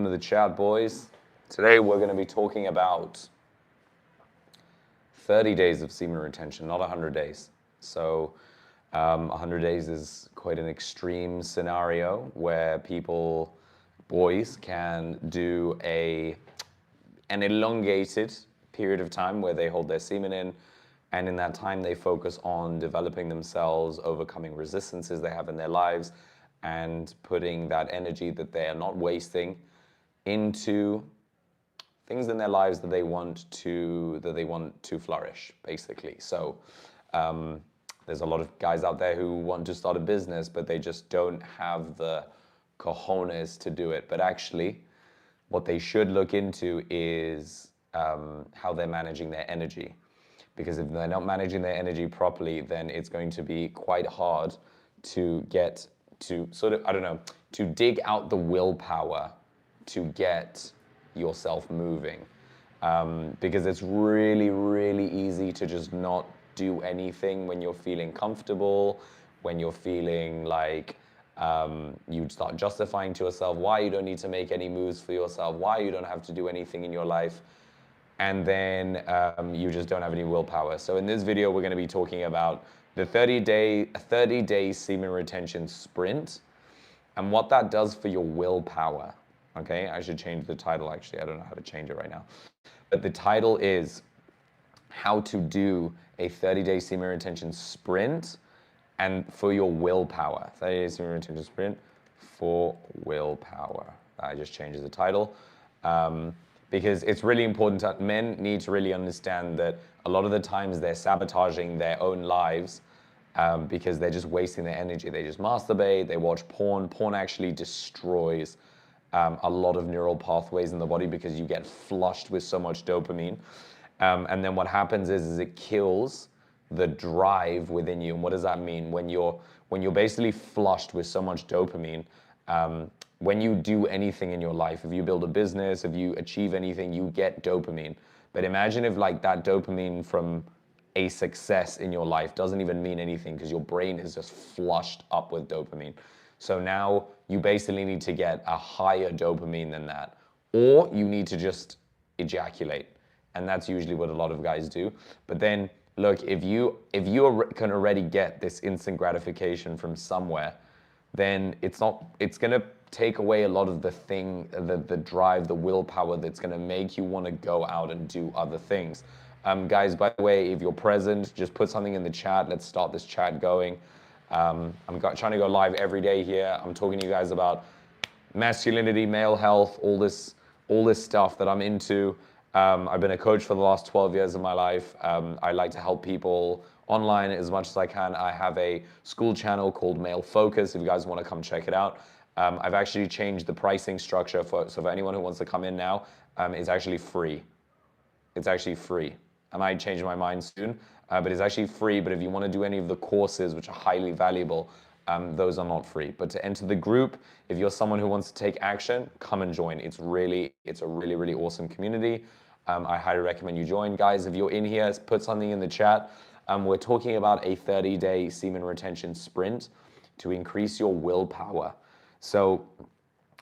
to the chat, boys. Today we're going to be talking about 30 days of semen retention, not 100 days. So 100 days is quite an extreme scenario where boys can do an elongated period of time where they hold their semen in, and in that time they focus on developing themselves, overcoming resistances they have in their lives, and putting that energy that they are not wasting into things in their lives that they want to flourish, basically. So there's a lot of guys out there who want to start a business, but they just don't have the cojones to do it. But actually, what they should look into is how they're managing their energy. Because if they're not managing their energy properly, then it's going to be quite hard to get to to dig out the willpower to get yourself moving. Because it's really, really easy to just not do anything when you're feeling comfortable, when you're feeling like you start justifying to yourself why you don't need to make any moves for yourself, why you don't have to do anything in your life, and then you just don't have any willpower. So in this video, we're going to be talking about the 30-day semen retention sprint and what that does for your willpower. Okay, I should change the title, actually. I don't know how to change it right now. But the title is how to do a 30-day semen retention sprint and for your willpower. 30-day semen retention sprint for willpower. I just changed the title. Because it's really important. Men need to really understand that a lot of the times they're sabotaging their own lives because they're just wasting their energy. They just masturbate, they watch porn. Porn actually destroys a lot of neural pathways in the body because you get flushed with so much dopamine. And then what happens is it kills the drive within you. And what does that mean? When you're basically flushed with so much dopamine, when you do anything in your life, if you build a business, if you achieve anything, you get dopamine. But imagine if like that dopamine from a success in your life doesn't even mean anything because your brain is just flushed up with dopamine. So now you basically need to get a higher dopamine than that, or you need to just ejaculate. And that's usually what a lot of guys do. But then look, if you can already get this instant gratification from somewhere, then it's going to take away a lot of the drive, the willpower that's going to make you want to go out and do other things. Guys, by the way, if you're present, just put something in the chat. Let's start this chat going. I'm trying to go live every day here. I'm talking to you guys about masculinity, male health, all this stuff that I'm into. I've been a coach for the last 12 years of my life. I like to help people online as much as I can. I have a school channel called Male Focus if you guys want to come check it out. I've actually changed the pricing structure so for anyone who wants to come in now, it's actually free. It's actually free. I might change my mind soon, but it's actually free. But if you want to do any of the courses, which are highly valuable, those are not free. But to enter the group, if you're someone who wants to take action, come and join. It's a really, really awesome community. I highly recommend you join. Guys, if you're in here, put something in the chat. We're talking about a 30-day semen retention sprint to increase your willpower. So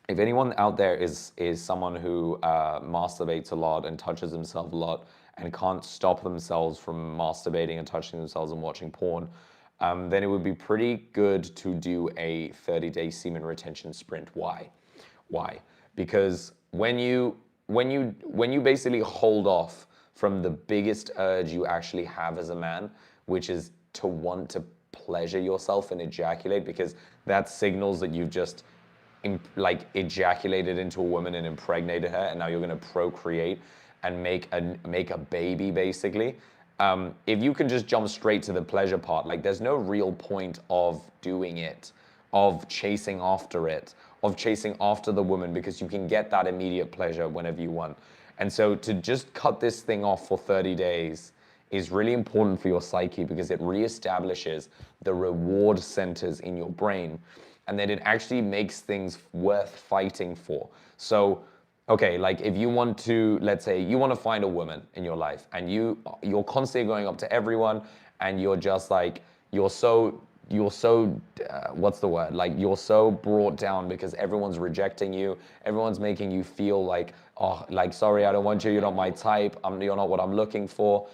if anyone out there is someone who masturbates a lot and touches themselves a lot and can't stop themselves from masturbating and touching themselves and watching porn, then it would be pretty good to do a 30-day semen retention sprint. Why? Because when you basically hold off from the biggest urge you actually have as a man, which is to want to pleasure yourself and ejaculate, because that signals that you've just ejaculated into a woman and impregnated her, and now you're going to procreate and make a baby, basically. If you can just jump straight to the pleasure part, there's no real point of doing it, of chasing after it, of chasing after the woman, because you can get that immediate pleasure whenever you want. And so to just cut this thing off for 30 days is really important for your psyche, because it reestablishes the reward centers in your brain, and then it actually makes things worth fighting for. So, okay, if you want to, let's say you want to find a woman in your life, and you're constantly going up to everyone, and you're just you're so you're so what's the word, like you're so brought down because everyone's rejecting you, everyone's making you feel like, oh, like, sorry, I don't want you, you're not my type, you're not what I'm looking for.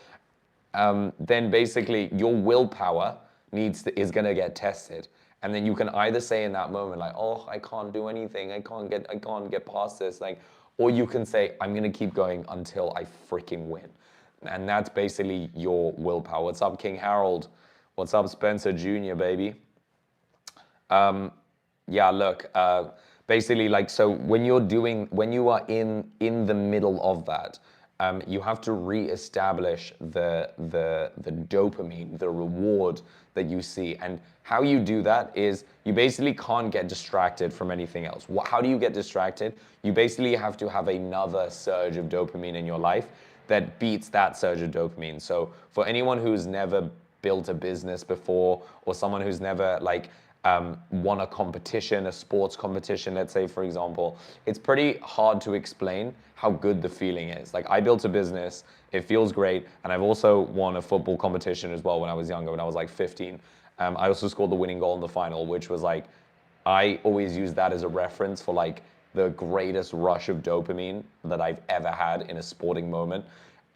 Then basically your willpower is going to get tested. And then you can either say in that moment like, oh, I can't do anything, I can't get past this, like, or you can say, I'm going to keep going until I freaking win. And that's basically your willpower. What's up, King Harold? What's up, Spencer Jr., baby? Yeah, look, basically, like, so when you are in the middle of that, you have to re-establish the dopamine, the reward that you see. And how you do that is you basically can't get distracted from anything else. How do you get distracted? You basically have to have another surge of dopamine in your life that beats that surge of dopamine. So for anyone who's never built a business before, or someone who's never like won a competition, a sports competition, let's say, for example, it's pretty hard to explain how good the feeling is. Like, I built a business, it feels great, and I've also won a football competition as well when I was younger, when I was like 15. I also scored the winning goal in the final, which was like, I always use that as a reference for like the greatest rush of dopamine that I've ever had in a sporting moment.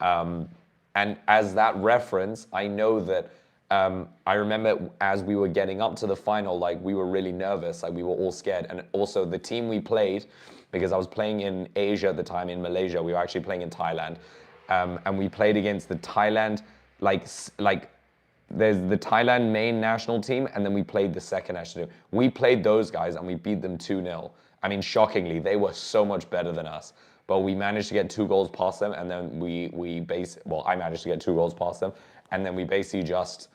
And as that reference, I know that I remember as we were getting up to the final, like, we were really nervous, like we were all scared. And also the team we played, because I was playing in Asia at the time, in Malaysia, we were actually playing in Thailand. And we played against the Thailand, like there's the Thailand main national team, and then we played the second national team. We played those guys and we beat them 2-0. I mean, shockingly, they were so much better than us. But we managed to get 2 goals past them, and then I managed to get 2 goals past them, and then we basically just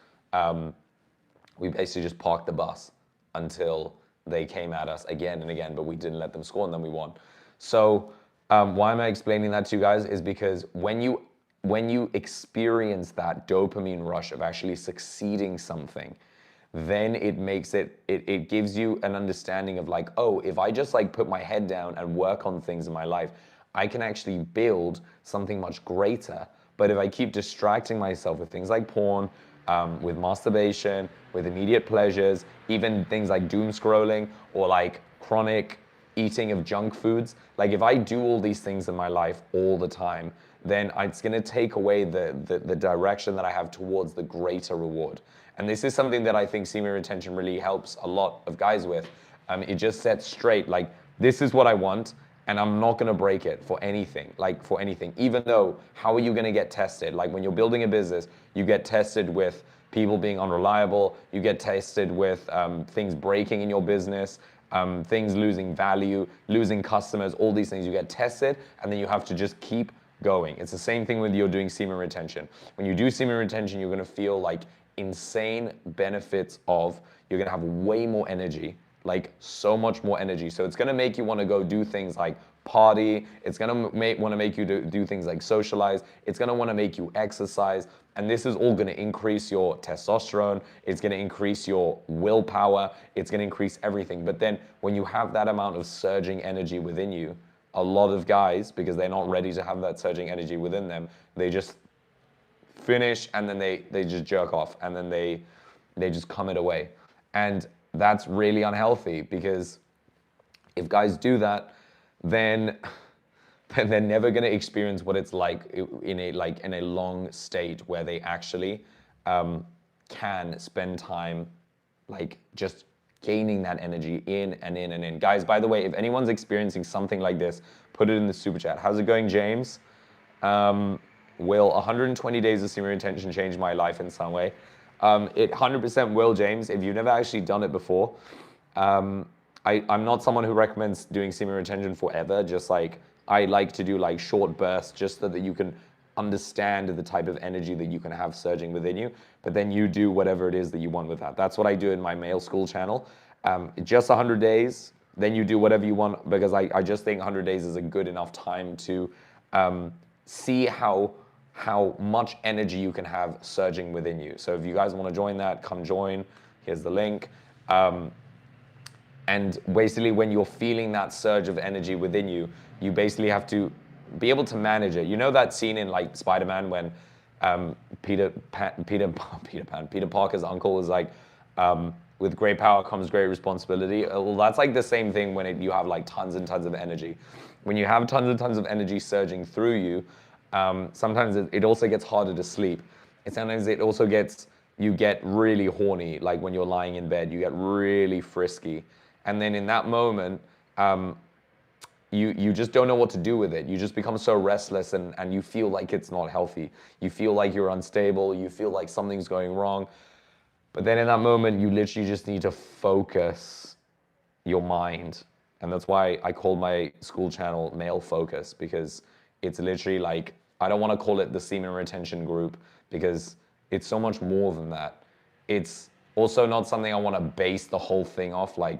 parked the bus until they came at us again and again, but we didn't let them score, and then we won. So why am I explaining that to you guys? Is because when you experience that dopamine rush of actually succeeding something, then it gives you an understanding of like, oh, if I just like put my head down and work on things in my life, I can actually build something much greater. But if I keep distracting myself with things like porn, with masturbation, with immediate pleasures, even things like doom scrolling or like chronic eating of junk foods, like if I do all these things in my life all the time, then it's going to take away the direction that I have towards the greater reward. And this is something that I think semen retention really helps a lot of guys with. It just sets straight, like, this is what I want, and I'm not going to break it for anything, even though, how are you going to get tested? Like, when you're building a business, you get tested with people being unreliable, you get tested with things breaking in your business, things losing value, losing customers, all these things. You get tested, and then you have to just keep going. It's the same thing when you're doing semen retention. When you do semen retention, you're going to feel like insane benefits you're going to have way more energy, like so much more energy. So it's going to make you want to go do things like party. It's going to want to make you do things like socialize. It's going to want to make you exercise. And this is all going to increase your testosterone. It's going to increase your willpower. It's going to increase everything. But then when you have that amount of surging energy within you, a lot of guys, because they're not ready to have that surging energy within them, they just finish, and then they just jerk off, and then they just come it away. And that's really unhealthy, because if guys do that, then they're never going to experience what it's like in a long state where they actually can spend time like just gaining that energy in and in and in. Guys, by the way, if anyone's experiencing something like this, put it in the super chat. How's it going, James? Will 120 days of semen retention change my life in some way? It 100% will, James. If you've never actually done it before, I'm not someone who recommends doing semen retention forever. Just like, I like to do like short bursts just so that you can understand the type of energy that you can have surging within you, but then you do whatever it is that you want with that. That's what I do in my male school channel. Just 100 days, then you do whatever you want, because I just think 100 days is a good enough time to see how much energy you can have surging within you. So if you guys want to join that, come join. Here's the link. And basically, when you're feeling that surge of energy within you, you basically have to be able to manage it. You know that scene in like Spider-Man when Peter Parker's uncle was like, With great power comes great responsibility. Well, that's like the same thing when you have like tons and tons of energy. When you have tons and tons of energy surging through you, sometimes it also gets harder to sleep. And sometimes it also you get really horny, like when you're lying in bed, you get really frisky. And then in that moment, you just don't know what to do with it. You just become so restless and you feel like it's not healthy. You feel like you're unstable. You feel like something's going wrong. But then in that moment, you literally just need to focus your mind. And that's why I called my school channel Male Focus, because it's literally like, I don't want to call it the semen retention group because it's so much more than that. It's also not something I want to base the whole thing off, like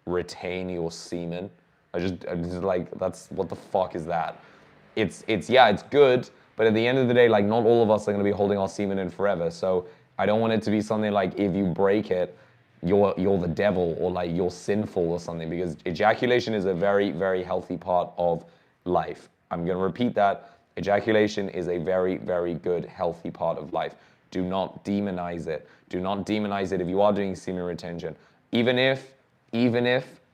retain your semen. I'm just like, that's, what the fuck is that? Yeah, it's good, but at the end of the day, like not all of us are going to be holding our semen in forever. So I don't want it to be something like if you break it, you're the devil or like you're sinful or something, because ejaculation is a very, very healthy part of life. I'm going to repeat that. Ejaculation is a very, very good, healthy part of life. Do not demonize it. Do not demonize it if you are doing semen retention. Even if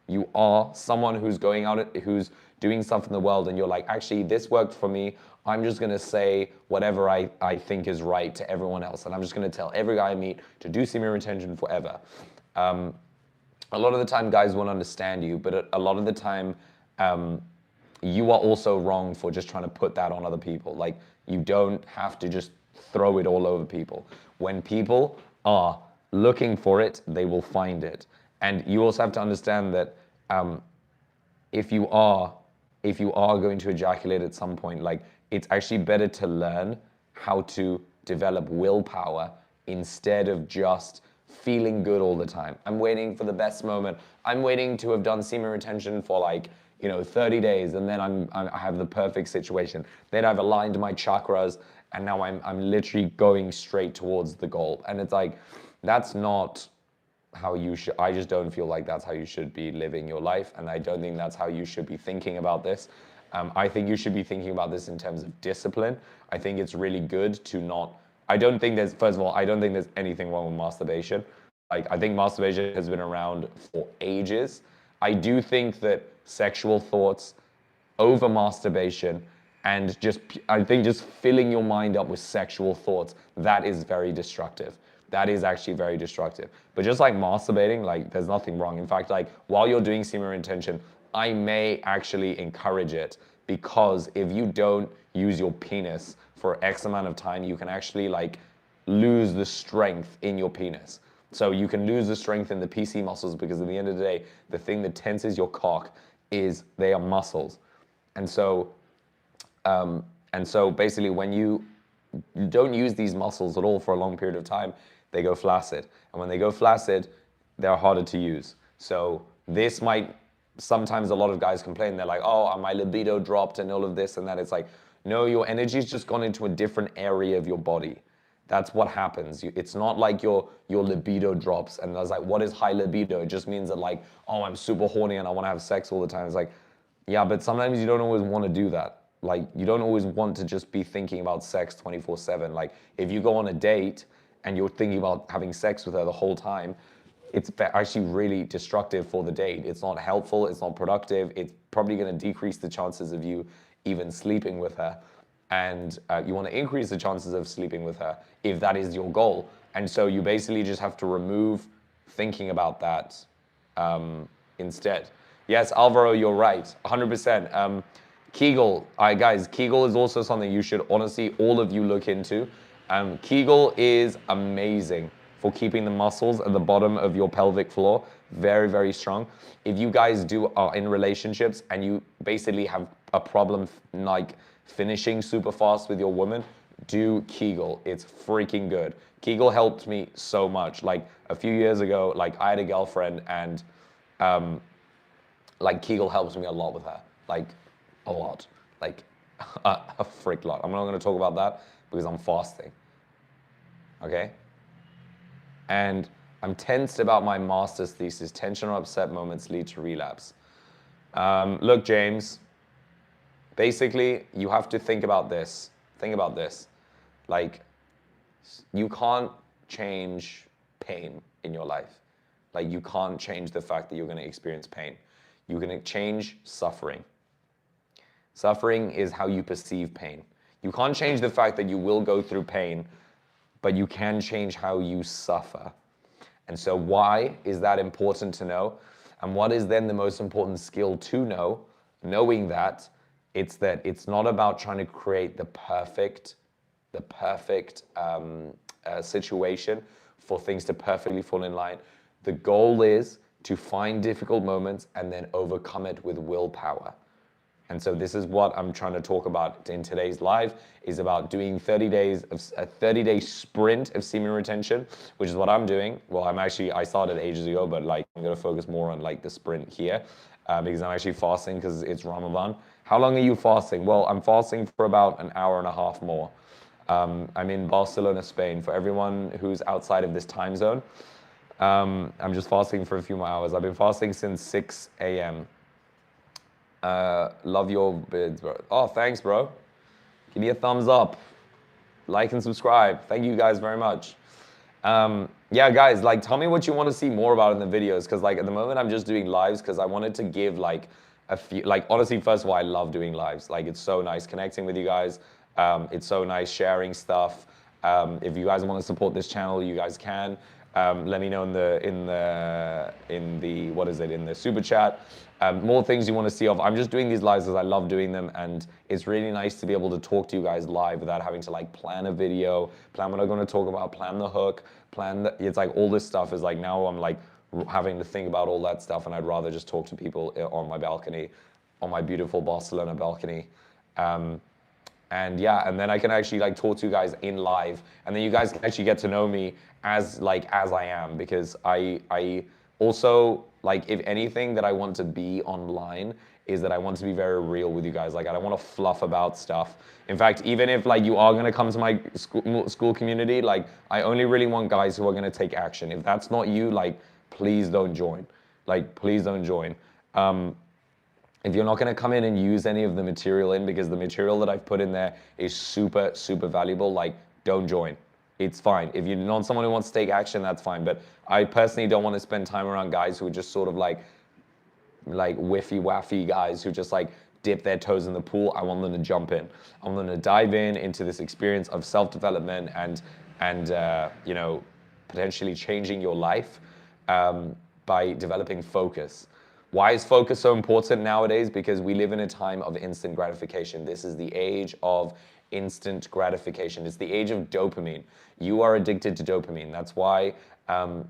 you are someone who's going out, who's doing stuff in the world and you're like, actually, this worked for me. I'm just going to say whatever I think is right to everyone else. And I'm just going to tell every guy I meet to do semen retention forever. A lot of the time, guys won't understand you, but a lot of the time, you are also wrong for just trying to put that on other people. Like, you don't have to just throw it all over people. When people are looking for it, they will find it. And you also have to understand that if you are going to ejaculate at some point, like, it's actually better to learn how to develop willpower instead of just feeling good all the time. I'm waiting for the best moment. I'm waiting to have done semen retention for like, 30 days, and then I have the perfect situation. Then I've aligned my chakras, and now I'm literally going straight towards the goal. And it's like, that's not how you should. I just don't feel like that's how you should be living your life, and I don't think that's how you should be thinking about this. I think you should be thinking about this in terms of discipline. I think it's really good to not. I don't think there's. First of all, I don't think there's anything wrong with masturbation. Like, I think masturbation has been around for ages. I do think that sexual thoughts over masturbation and I think just filling your mind up with sexual thoughts, that is very destructive. That is actually very destructive. But just like masturbating, like, there's nothing wrong. In fact, like, while you're doing semen retention, I may actually encourage it, because if you don't use your penis for X amount of time, you can actually like lose the strength in your penis. So you can lose the strength in the PC muscles, because at the end of the day, the thing that tenses your cock is they are muscles. And so basically when you don't use these muscles at all for a long period of time, they go flaccid. And when they go flaccid, they're harder to use. So this might, sometimes a lot of guys complain, they're like, oh, my libido dropped and all of this and that. It's like, no, your energy's just gone into a different area of your body. That's what happens. It's not like your libido drops. And I was like, what is high libido? It just means that like, oh, I'm super horny and I want to have sex all the time. It's like, yeah, but sometimes you don't always want to do that. Like, you don't always want to just be thinking about sex 24/7. Like, if you go on a date and you're thinking about having sex with her the whole time, it's actually really destructive for the date. It's not helpful. It's not productive. It's probably going to decrease the chances of you even sleeping with her. And you want to increase the chances of sleeping with her if that is your goal. And so you basically just have to remove thinking about that instead. Yes, Alvaro, you're right, 100%. Kegel, guys, Kegel is also something you should honestly, all of you, look into. Kegel is amazing for keeping the muscles at the bottom of your pelvic floor very, very strong. If you guys are in relationships and you basically have a problem like finishing super fast with your woman, do Kegel. It's freaking good. Kegel helped me so much. Like, a few years ago, like, I had a girlfriend, and like, Kegel helps me a lot with her. Like, a lot. Like, a frick lot. I'm not going to talk about that because I'm fasting. Okay? And I'm tensed about my master's thesis. Tension or upset moments lead to relapse. Look, James, basically, you have to think about this. Think about this. Like, you can't change pain. in your life. Like, you can't change the fact that you're going to experience pain. You're going to change suffering. Suffering is how you perceive pain. You can't change the fact that you will go through pain, but you can change how you suffer. And so why is that important to know? And what is then the most important skill to know? Knowing that it's not about trying to create the perfect situation for things to perfectly fall in line. The goal is to find difficult moments and then overcome it with willpower. And so this is what I'm trying to talk about in today's live, is about doing 30 days of a 30-day sprint of semen retention, which is what I'm doing. Well, I started ages ago, but like I'm going to focus more on like the sprint here because I'm actually fasting because it's Ramadan. How long are you fasting? Well, I'm fasting for about an hour and a half more. I'm in Barcelona, Spain. For everyone who's outside of this time zone, I'm just fasting for a few more hours. I've been fasting since 6 a.m. Love your bids, bro. Oh, thanks, bro. Give me a thumbs up. Like and subscribe. Thank you guys very much. Yeah, guys, like, tell me what you want to see more about in the videos, because like at the moment I'm just doing lives because I wanted to give like a few, like, honestly, first of all, I love doing lives. Like, it's so nice connecting with you guys. It's so nice sharing stuff. If you guys want to support this channel, you guys can. Let me know in the super chat. More things you want to see of. I'm just doing these lives because I love doing them, and it's really nice to be able to talk to you guys live without having to like plan a video, plan what I'm going to talk about, plan the hook, it's like all this stuff is like, now I'm like having to think about all that stuff, and I'd rather just talk to people on my balcony, on my beautiful Barcelona balcony. And yeah, and then I can actually like talk to you guys in live, and then you guys can actually get to know me as I am, because I also, like, if anything that I want to be online is that I want to be very real with you guys. Like, I don't want to fluff about stuff. In fact, even if like you are going to come to my school community, like, I only really want guys who are going to take action. If that's not you, like, please don't join. Like, please don't join. If you're not going to come in and use any of the material because the material that I've put in there is super, super valuable, like, don't join. It's fine. If you're not someone who wants to take action, that's fine. But I personally don't want to spend time around guys who are just sort of like whiffy-waffy guys who just like dip their toes in the pool. I want them to jump in. I want them to dive into this experience of self-development and you know, potentially changing your life by developing focus. Why is focus so important nowadays? Because we live in a time of instant gratification. This is the age of instant gratification. It's the age of dopamine. You are addicted to dopamine. That's why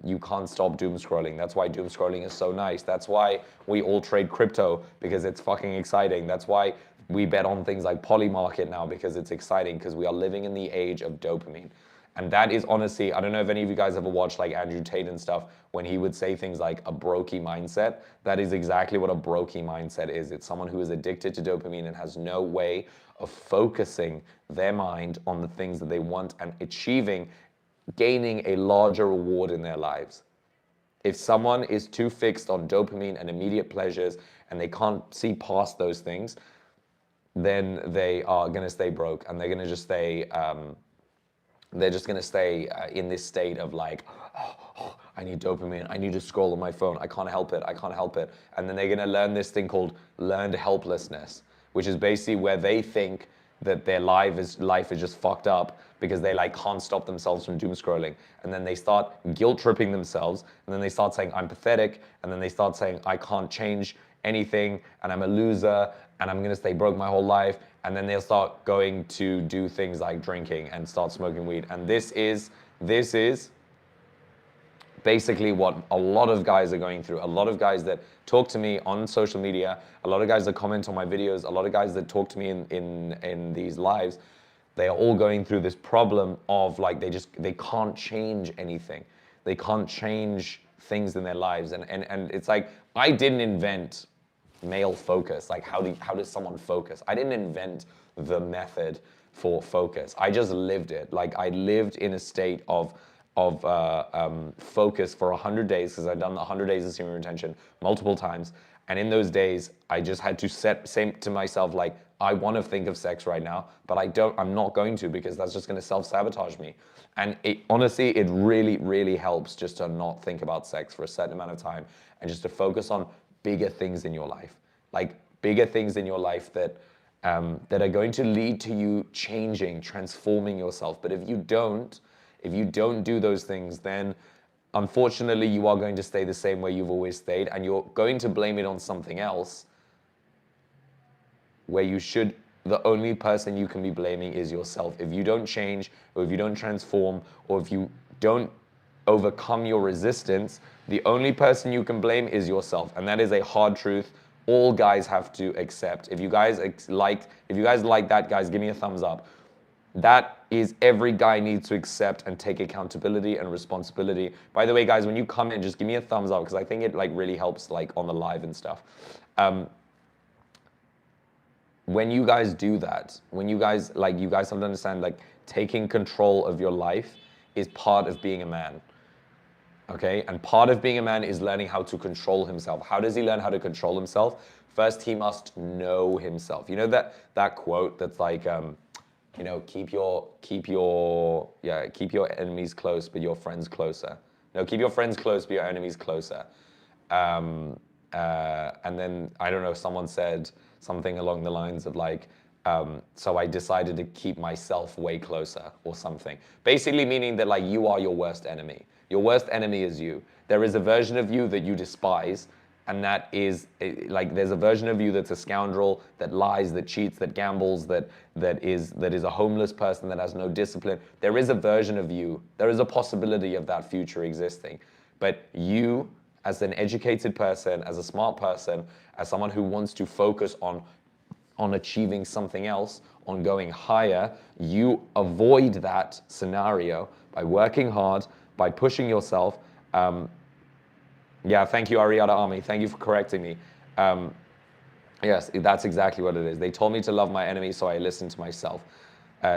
you can't stop doom scrolling. That's why doom scrolling is so nice. That's why we all trade crypto, because it's fucking exciting. That's why we bet on things like Polymarket now, because it's exciting, because we are living in the age of dopamine. And that is honestly, I don't know if any of you guys ever watched like Andrew Tate and stuff, when he would say things like a brokey mindset. That is exactly what a brokey mindset is. It's someone who is addicted to dopamine and has no way of focusing their mind on the things that they want and gaining a larger reward in their lives. If someone is too fixed on dopamine and immediate pleasures and they can't see past those things, then they are going to stay broke, and they're going to just stay in this state of like, oh, I need dopamine. I need to scroll on my phone. I can't help it. I can't help it. And then they're going to learn this thing called learned helplessness, which is basically where they think that their life is just fucked up because they like can't stop themselves from doom scrolling. And then they start guilt tripping themselves. And then they start saying, I'm pathetic. And then they start saying, I can't change anything. And I'm a loser. And I'm going to stay broke my whole life. And then they'll start going to do things like drinking and start smoking weed. And this is basically what a lot of guys are going through. A lot of guys that talk to me on social media, a lot of guys that comment on my videos, a lot of guys that talk to me in these lives, they are all going through this problem of like, they can't change anything. They can't change things in their lives. And it's like, I didn't invent male focus. Like, how does someone focus? I didn't invent the method for focus. I just lived it. Like, I lived in a state of focus for 100 days, because I've done the 100 days of semen retention multiple times. And in those days, I just had to say to myself, like, I want to think of sex right now, but I'm not going to, because that's just going to self-sabotage me. And honestly, it really, really helps just to not think about sex for a certain amount of time and just to focus on bigger things in your life. Like bigger things in your life that are going to lead to you changing, transforming yourself. But if you don't do those things, then unfortunately you are going to stay the same way you've always stayed, and you're going to blame it on something else, where the only person you can be blaming is yourself. If you don't change, or if you don't transform, or if you don't overcome your resistance, the only person you can blame is yourself. And that is a hard truth all guys have to accept. If you guys like that, guys, give me a thumbs up. That is, every guy needs to accept and take accountability and responsibility. By the way, guys, when you come in, just give me a thumbs up, because I think it really helps on the live and stuff. When you guys do that, you guys have to understand, taking control of your life is part of being a man. Okay, and part of being a man is learning how to control himself. How does he learn how to control himself? First, he must know himself. You know that quote that's keep your enemies close, but your friends closer. No, keep your friends close, but your enemies closer. And then, I don't know, someone said something along the lines of so I decided to keep myself way closer, or something. Basically meaning that you are your worst enemy. Your worst enemy is you. There is a version of you that you despise, and that is there's a version of you that's a scoundrel, that lies, that cheats, that gambles, that is a homeless person, that has no discipline. There is a version of you. There is a possibility of that future existing. But you, as an educated person, as a smart person, as someone who wants to focus on achieving something else, on going higher, you avoid that scenario by working hard, by pushing yourself. Yeah, thank you, Ariada Army. Thank you for correcting me. Yes, that's exactly what it is. They told me to love my enemy, so I listened to myself.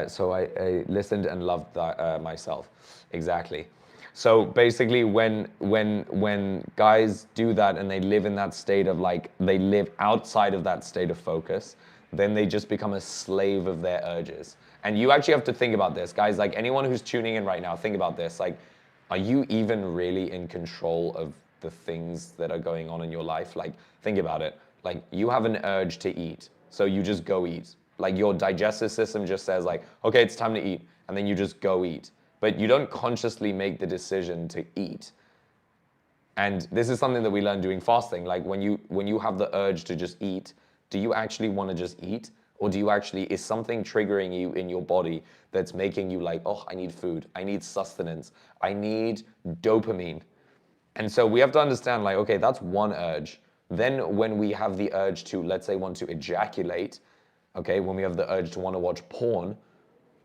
So I listened and loved myself. Exactly. So basically, when guys do that and they live in that state of they live outside of that state of focus, then they just become a slave of their urges. And you actually have to think about this, guys. Anyone who's tuning in right now, think about this. Are you even really in control of the things that are going on in your life? Think about it. You have an urge to eat, so you just go eat. Your digestive system just says okay, it's time to eat, and then you just go eat. But you don't consciously make the decision to eat. And this is something that we learn doing fasting. When you have the urge to just eat, do you actually want to just eat? Or is something triggering you in your body that's making you oh, I need food, I need sustenance, I need dopamine? And so we have to understand okay, that's one urge. Then when we have the urge to, let's say, want to ejaculate, okay, when we have the urge to want to watch porn,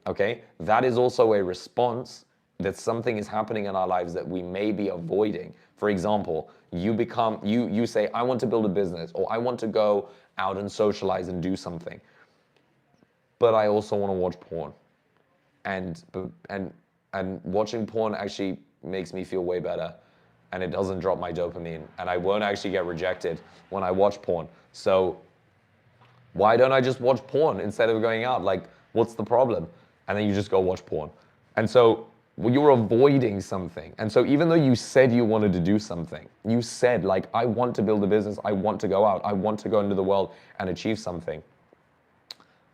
okay, that is also a response that something is happening in our lives that we may be avoiding. For example, you say, I want to build a business, or I want to go out and socialize and do something, but I also want to watch porn. And watching porn actually makes me feel way better, and it doesn't drop my dopamine, and I won't actually get rejected when I watch porn. So why don't I just watch porn instead of going out? What's the problem? And then you just go watch porn. And so you're avoiding something. And so even though you said you wanted to do something, you said I want to build a business, I want to go out, I want to go into the world and achieve something.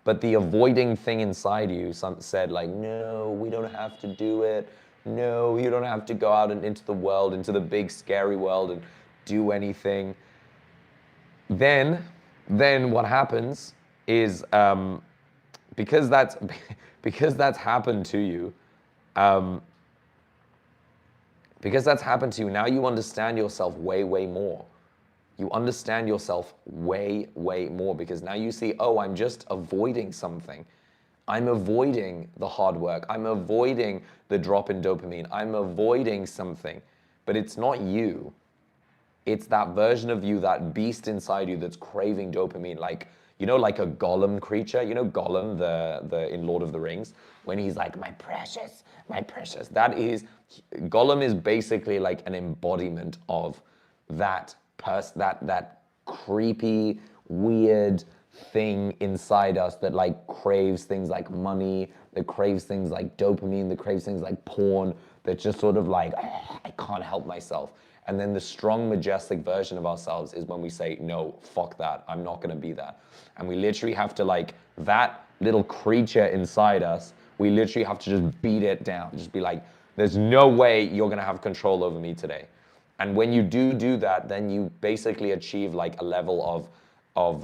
But the avoiding thing inside you said no, we don't have to do it. No, you don't have to go out and into the world, into the big scary world, and do anything. Then what happens is because that's happened to you, now you understand yourself way more. You understand yourself way more, because now you see, oh, I'm just avoiding something. I'm avoiding the hard work. I'm avoiding the drop in dopamine. I'm avoiding something. But it's not you. It's that version of you, that beast inside you that's craving dopamine, like a Gollum creature. You know Gollum, the in Lord of the Rings, when he's like, my precious. Gollum is basically an embodiment of that creepy, weird thing inside us that like craves things like money, that craves things like dopamine, that craves things like porn, that just sort of like, "Oh, I can't help myself." And then the strong, majestic version of ourselves is when we say, no, fuck that, I'm not gonna be that. And we literally have to like, that little creature inside us, we literally have to just beat it down. Just be like, there's no way you're gonna have control over me today. And when you do that, then you basically achieve like a level of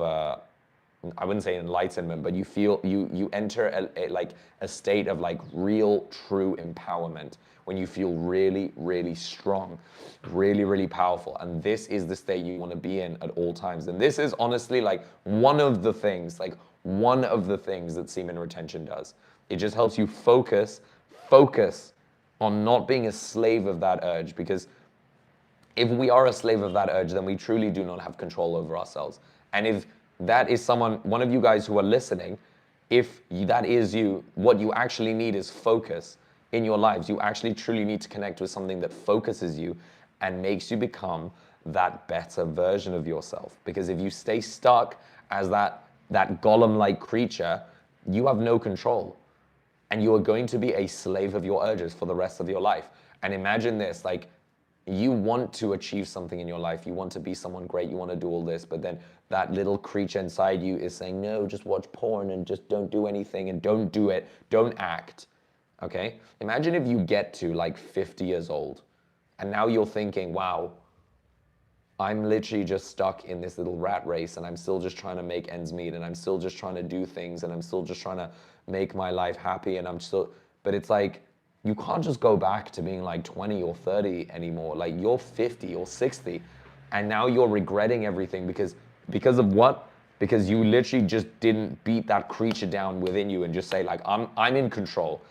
I wouldn't say enlightenment, but you enter like a state of like real true empowerment when you feel really, really strong, really, really powerful. And this is the state you want to be in at all times. And this is honestly like one of the things that semen retention does. It just helps you focus on not being a slave of that urge, because if we are a slave of that urge, then we truly do not have control over ourselves. And if that is one of you guys who are listening, if that is you, what you actually need is focus in your lives. You actually truly need to connect with something that focuses you and makes you become that better version of yourself. Because if you stay stuck as that golem-like creature, you have no control. And you are going to be a slave of your urges for the rest of your life. And imagine this, like, you want to achieve something in your life, you want to be someone great, you want to do all this, but then that little creature inside you is saying, no, just watch porn and just don't do anything and don't do it, don't act, okay? Imagine if you get to like 50 years old and now you're thinking, wow, I'm literally just stuck in this little rat race and I'm still just trying to make ends meet and I'm still just trying to do things and I'm still just trying to make my life happy and but it's like, you can't just go back to being like 20 or 30 anymore. Like you're 50 or 60 and now you're regretting everything because of what? Because you literally just didn't beat that creature down within you and just say like, I'm in control.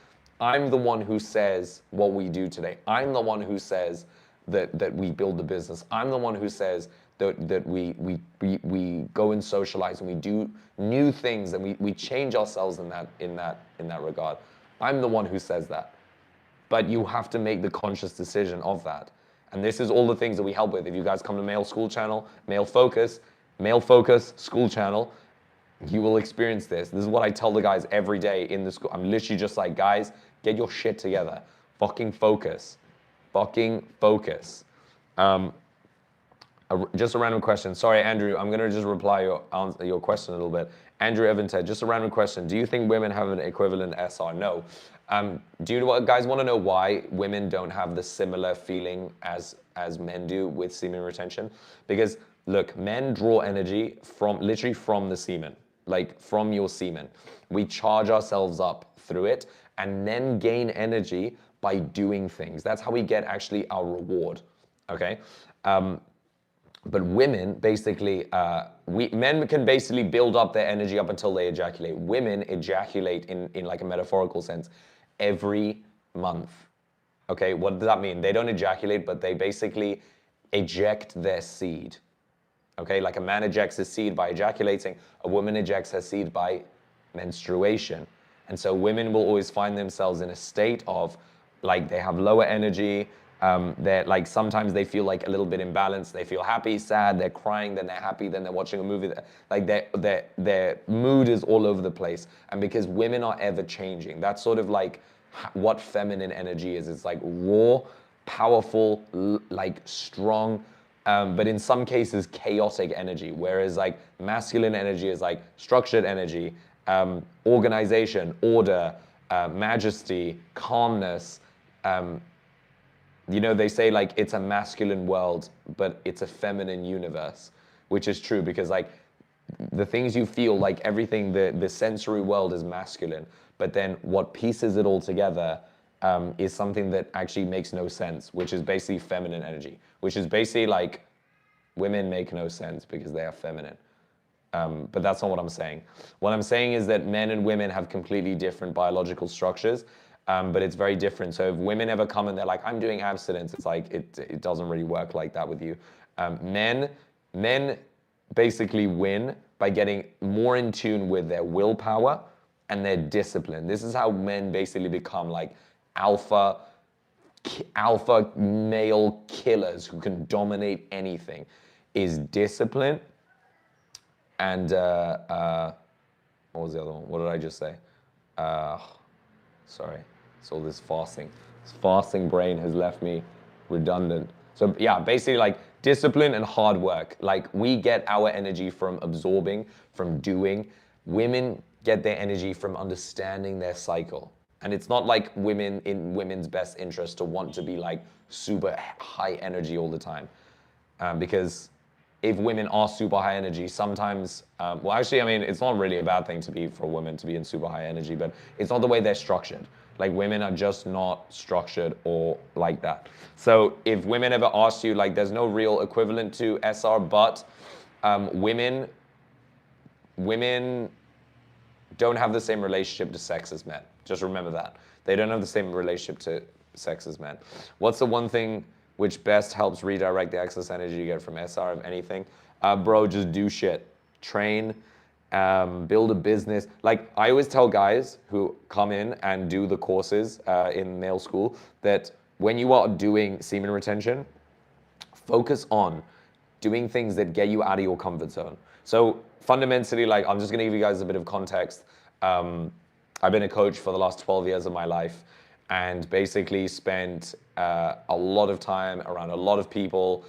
I'm the one who says what we do today. I'm the one who says that we build the business. I'm the one who says that we go and socialize and we do new things and we change ourselves in that regard. I'm the one who says that. But you have to make the conscious decision of that. And this is all the things that we help with. If you guys come to Male School Channel, Male Focus School Channel, you will experience this. This is what I tell the guys every day in the school. I'm literally just like, guys, get your shit together. Fucking focus. Fucking focus. Just a random question. Sorry, Andrew, I'm going to just reply your question a little bit. Andrew Evanted, just a random question. Do you think women have an equivalent SR? No. Do you guys want to know why women don't have the similar feeling as men do with semen retention? Because look, men draw energy literally from the semen, like from your semen. We charge ourselves up through it and then gain energy by doing things. That's how we get actually our reward, okay? But women basically, men can basically build up their energy up until they ejaculate. Women ejaculate in like a metaphorical sense every month. Okay, what does that mean? They don't ejaculate, but they basically eject their seed. Okay, like a man ejects his seed by ejaculating, a woman ejects her seed by menstruation. And so women will always find themselves in a state of like they have lower energy, they're like sometimes they feel like a little bit imbalanced. They feel happy, sad, they're crying, then they're happy, then they're watching a movie. Like their mood is all over the place. And because women are ever changing, that's sort of like what feminine energy is. It's like raw, powerful, like strong, but in some cases chaotic energy. Whereas like masculine energy is like structured energy, organization, order, majesty, calmness. They say like it's a masculine world, but it's a feminine universe, which is true because like the things you feel, like everything, the sensory world is masculine, but then what pieces it all together is something that actually makes no sense, which is basically feminine energy, which is basically like women make no sense because they are feminine. But that's not what I'm saying. What I'm saying is that men and women have completely different biological structures. But it's very different. So if women ever come and they're like, I'm doing abstinence, it's like, it doesn't really work like that with you. Men basically win by getting more in tune with their willpower and their discipline. This is how men basically become like alpha male killers who can dominate anything, is discipline And what was the other one? What did I just say? Sorry, it's all this fasting. This fasting brain has left me redundant. So yeah, basically like discipline and hard work. Like we get our energy from absorbing, from doing. Women get their energy from understanding their cycle. And it's not like women in women's best interest to want to be like super high energy all the time. Because if women are super high energy, sometimes, well, actually, I mean, it's not really a bad thing to be for a woman to be in super high energy, but it's not the way they're structured. Like women are just not structured or like that. So if women ever ask you, like, there's no real equivalent to SR, but women don't have the same relationship to sex as men. Just remember that. They don't have the same relationship to sex as men. What's the one thing which best helps redirect the excess energy you get from SR, if anything? Bro, just do shit. Train, build a business. Like I always tell guys who come in and do the courses in male school that when you are doing semen retention, focus on doing things that get you out of your comfort zone. So fundamentally, like I'm just gonna give you guys a bit of context. I've been a coach for the last 12 years of my life and basically spent a lot of time around a lot of people,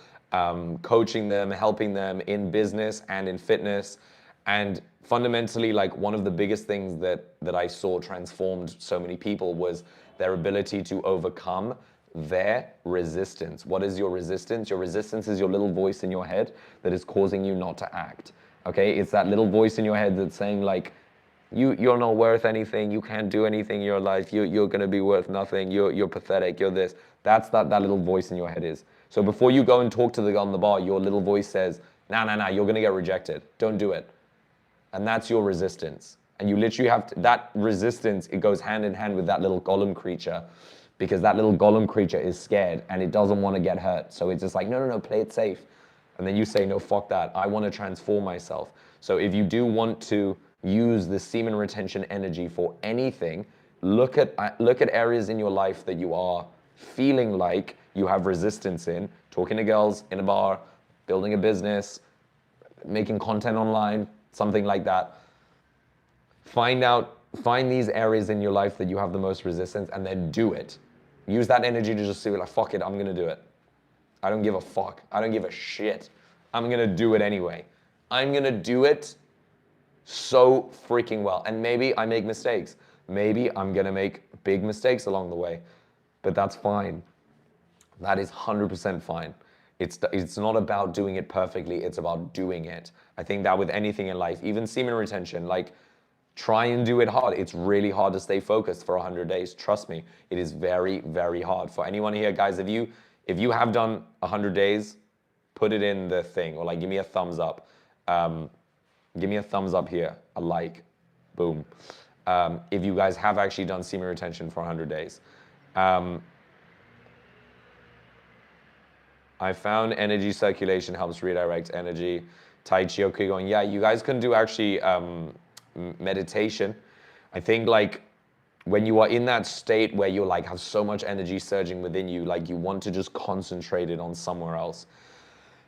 coaching them, helping them in business and in fitness. And fundamentally, like one of the biggest things that I saw transformed so many people was their ability to overcome their resistance. What is your resistance? Your resistance is your little voice in your head that is causing you not to act. Okay, it's that little voice in your head that's saying like, you're not worth anything, you can't do anything in your life, you're gonna be worth nothing, you're pathetic, you're this. That's that little voice in your head is. So before you go and talk to the guy on the bar, your little voice says, nah, you're gonna get rejected, don't do it. And that's your resistance. And you literally have to, that resistance, it goes hand in hand with that little golem creature, because that little golem creature is scared and it doesn't want to get hurt. So it's just like, no, play it safe. And then you say, no, fuck that. I want to transform myself. So if you do want to use the semen retention energy for anything, look at areas in your life that you are feeling like you have resistance in, talking to girls in a bar, building a business, making content online, something like that. Find these areas in your life that you have the most resistance and then do it. Use that energy to just say like, fuck it, I'm gonna do it. I don't give a fuck. I don't give a shit. I'm gonna do it anyway. I'm gonna do it so freaking well. And maybe I make mistakes. Maybe I'm gonna make big mistakes along the way, but that's fine. That is 100% fine. It's not about doing it perfectly, it's about doing it. I think that with anything in life, even semen retention, like try and do it hard. It's really hard to stay focused for 100 days. Trust me, it is very, very hard. For anyone here, guys, if you have done 100 days, put it in the thing, or like give me a thumbs up. Give me a thumbs up here, a like, boom. If you guys have actually done semen retention for 100 days. I found energy circulation helps redirect energy. Tai Chi, okay, going, yeah, you guys can do actually meditation. I think like when you are in that state where you're like have so much energy surging within you, like you want to just concentrate it on somewhere else.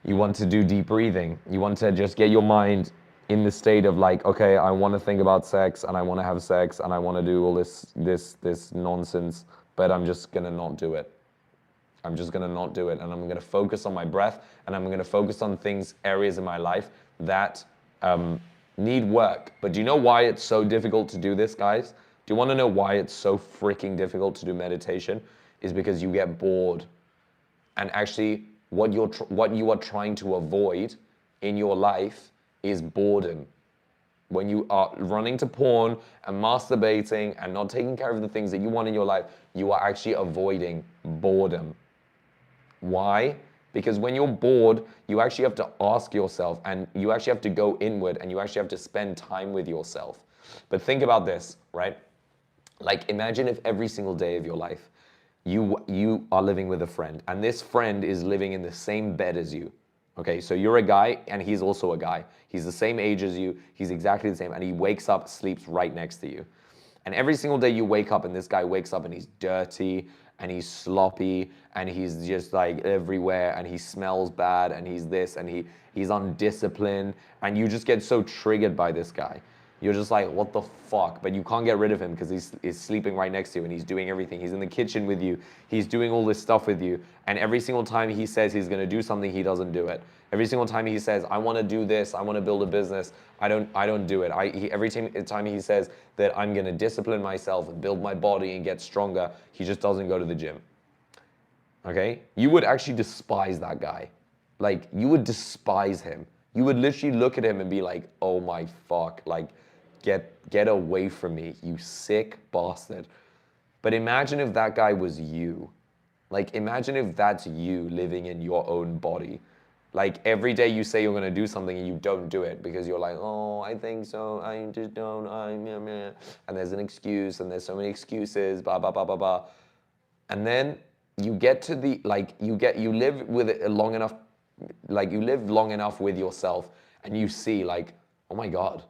You want to do deep breathing. You want to just get your mind in the state of like, okay, I want to think about sex and I want to have sex and I want to do all this nonsense, but I'm just gonna not do it. I'm just gonna not do it, and I'm gonna focus on my breath, and I'm gonna focus on areas in my life that need work. But do you know why it's so difficult to do this, guys? Do you want to know why it's so freaking difficult to do meditation? Is because you get bored, and actually, what you are trying to avoid in your life is boredom. When you are running to porn and masturbating and not taking care of the things that you want in your life, you are actually avoiding boredom. Why? Because when you're bored, you actually have to ask yourself and you actually have to go inward and you actually have to spend time with yourself. But think about this, right? Like imagine if every single day of your life, you are living with a friend and this friend is living in the same bed as you. Okay, so you're a guy and he's also a guy. He's the same age as you, he's exactly the same, and he wakes up, sleeps right next to you. And every single day you wake up and this guy wakes up and he's dirty and he's sloppy and he's just like everywhere and he smells bad and he's this and he's undisciplined, and you just get so triggered by this guy. You're just like, what the fuck? But you can't get rid of him because he's sleeping right next to you and he's doing everything. He's in the kitchen with you. He's doing all this stuff with you. And every single time he says he's going to do something, he doesn't do it. Every single time he says, I want to do this, I want to build a business, I don't do it. Every time he says that I'm going to discipline myself and build my body and get stronger, he just doesn't go to the gym. Okay? You would actually despise that guy. Like, you would despise him. You would literally look at him and be like, oh my fuck, like, get away from me, you sick bastard. But imagine if that guy was you. Like, imagine if that's you living in your own body. Like, every day you say you're going to do something and you don't do it because you're like, oh, I think so, I just don't, and there's an excuse and there's so many excuses, blah, blah, blah, blah, blah. And then you get to the, like, you live with it long enough, like, you live long enough with yourself and you see, like, oh my God,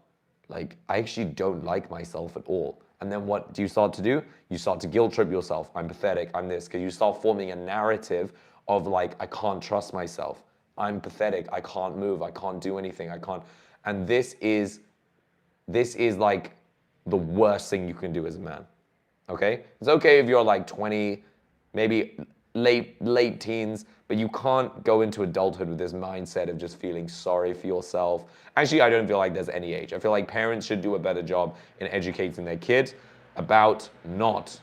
like, I actually don't like myself at all. And then what do you start to do? You start to guilt trip yourself. I'm pathetic, I'm this, because you start forming a narrative of like, I can't trust myself. I'm pathetic, I can't move, I can't do anything, I can't. And this is like the worst thing you can do as a man, okay? It's okay if you're like 20, maybe late teens, but you can't go into adulthood with this mindset of just feeling sorry for yourself. Actually, I don't feel like there's any age. I feel like parents should do a better job in educating their kids about not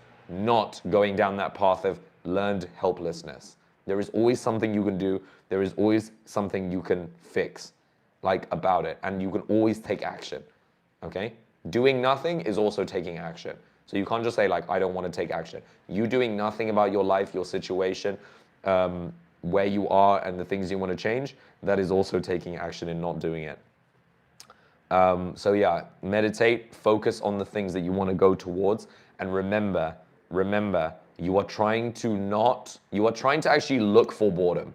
going down that path of learned helplessness. There is always something you can do. There is always something you can fix, like, about it, and you can always take action, okay? Doing nothing is also taking action. So you can't just say, like, I don't want to take action. You doing nothing about your life, your situation, where you are and the things you want to change, that is also taking action and not doing it. So yeah, meditate, focus on the things that you want to go towards, and remember, you are trying to actually look for boredom.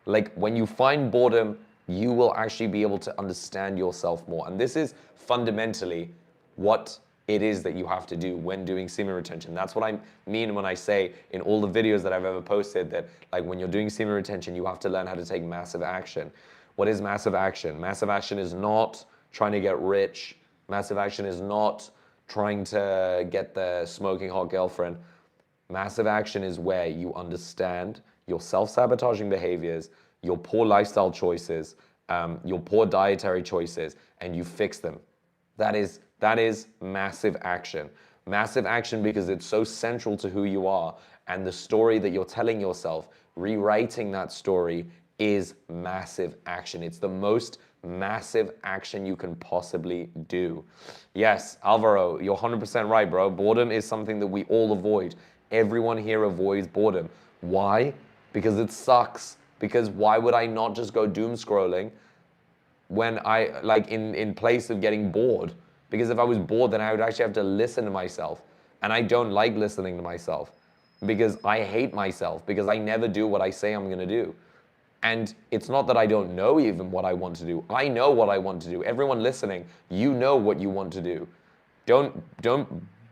Like, when you find boredom, you will actually be able to understand yourself more. And this is fundamentally what it is that you have to do when doing semen retention. That's what I mean when I say in all the videos that I've ever posted that, like, when you're doing semen retention, you have to learn how to take massive action. What is massive action? Massive action is not trying to get rich. Massive action is not trying to get the smoking hot girlfriend. Massive action is where you understand your self-sabotaging behaviors, your poor lifestyle choices, your poor dietary choices, and you fix them. That is massive action. Massive action because it's so central to who you are, and the story that you're telling yourself, rewriting that story is massive action. It's the most massive action you can possibly do. Yes, Alvaro, you're 100% right, bro. Boredom is something that we all avoid. Everyone here avoids boredom. Why? Because it sucks. Because why would I not just go doom scrolling when I, like, in place of getting bored? Because if I was bored, then I would actually have to listen to myself. And I don't like listening to myself because I hate myself, because I never do what I say I'm gonna do. And it's not that I don't know even what I want to do. I know what I want to do. Everyone listening, you know what you want to do. Don't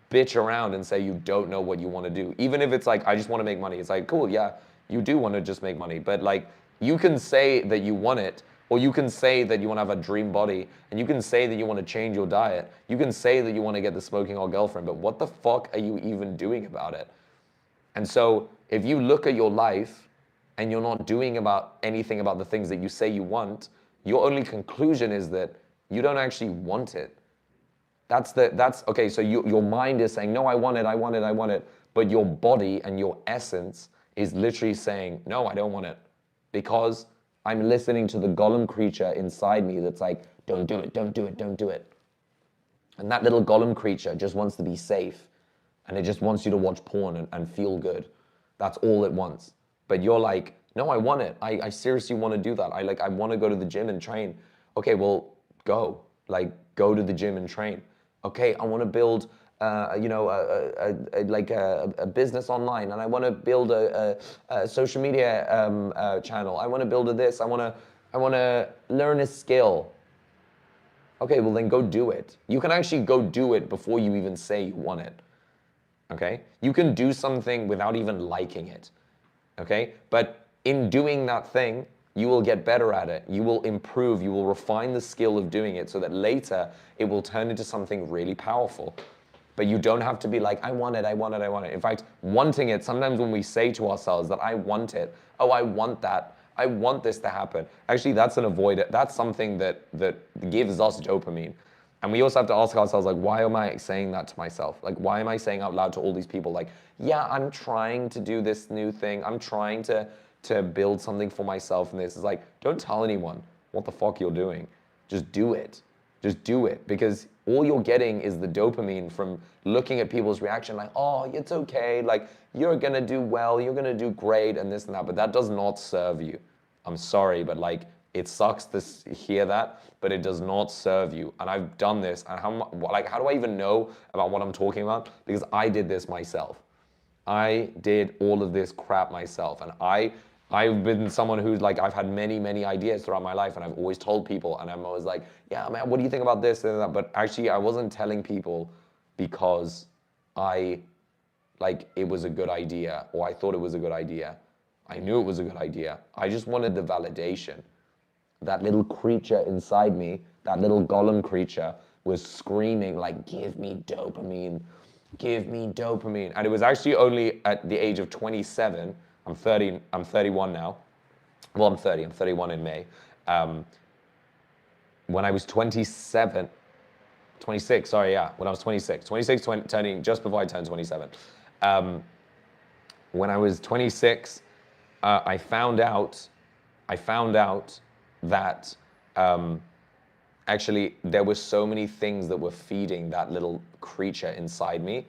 bitch around and say you don't know what you want to do. Even if it's like, I just want to make money. It's like, cool, yeah, you do want to just make money. But like, you can say that you want it, or you can say that you want to have a dream body, and you can say that you want to change your diet. You can say that you want to get the smoking hot girlfriend, but what the fuck are you even doing about it? And so if you look at your life and you're not doing about anything about the things that you say you want, your only conclusion is that you don't actually want it. That's okay, so your mind is saying, no, I want it. But your body and your essence is literally saying, no, I don't want it. Because I'm listening to the golem creature inside me that's like, don't do it, don't do it, don't do it. And that little golem creature just wants to be safe. And it just wants you to watch porn and feel good. That's all it wants. But you're like, no, I want it. I seriously want to do that. I want to go to the gym and train. Okay, well, go. Like, go to the gym and train. Okay, I want to build, a business online, and I want to build a social media channel. I want to build this. I want to learn a skill. Okay, well then go do it. You can actually go do it before you even say you want it. okay? You can do something without even liking it, okay? But in doing that thing, you will get better at it. You will improve. You will refine the skill of doing it so that later it will turn into something really powerful. But you don't have to be like, I want it, I want it, I want it. In fact, wanting it, sometimes when we say to ourselves that I want it, oh, I want that, I want this to happen. Actually, that's an avoid. That's something that gives us dopamine. And we also have to ask ourselves, like, why am I saying that to myself? Like, why am I saying out loud to all these people, like, yeah, I'm trying to do this new thing. I'm trying to build something for myself. And this is like, don't tell anyone what the fuck you're doing. Just do it. Just do it. Because all you're getting is the dopamine from looking at people's reaction, like, oh, it's okay. Like, you're going to do well. You're going to do great and this and that. But that does not serve you. I'm sorry, but like, it sucks to hear that, but it does not serve you. And I've done this, and how do I even know about what I'm talking about? Because I did this myself. I did all of this crap myself, and I've been someone who's like, I've had many ideas throughout my life, and I've always told people, and I'm always like, yeah, man, what do you think about this and that? But actually, I wasn't telling people because it was a good idea, or I thought it was a good idea. I knew it was a good idea. I just wanted the validation. That little creature inside me, that little golem creature, was screaming like, give me dopamine, give me dopamine. And it was actually only at the age of 27, I'm 31 now. Well, I'm 31 in May. When I was 26, sorry, yeah, when I was 26, turning, just before I turned 27. When I was 26, I found out that actually there were so many things that were feeding that little creature inside me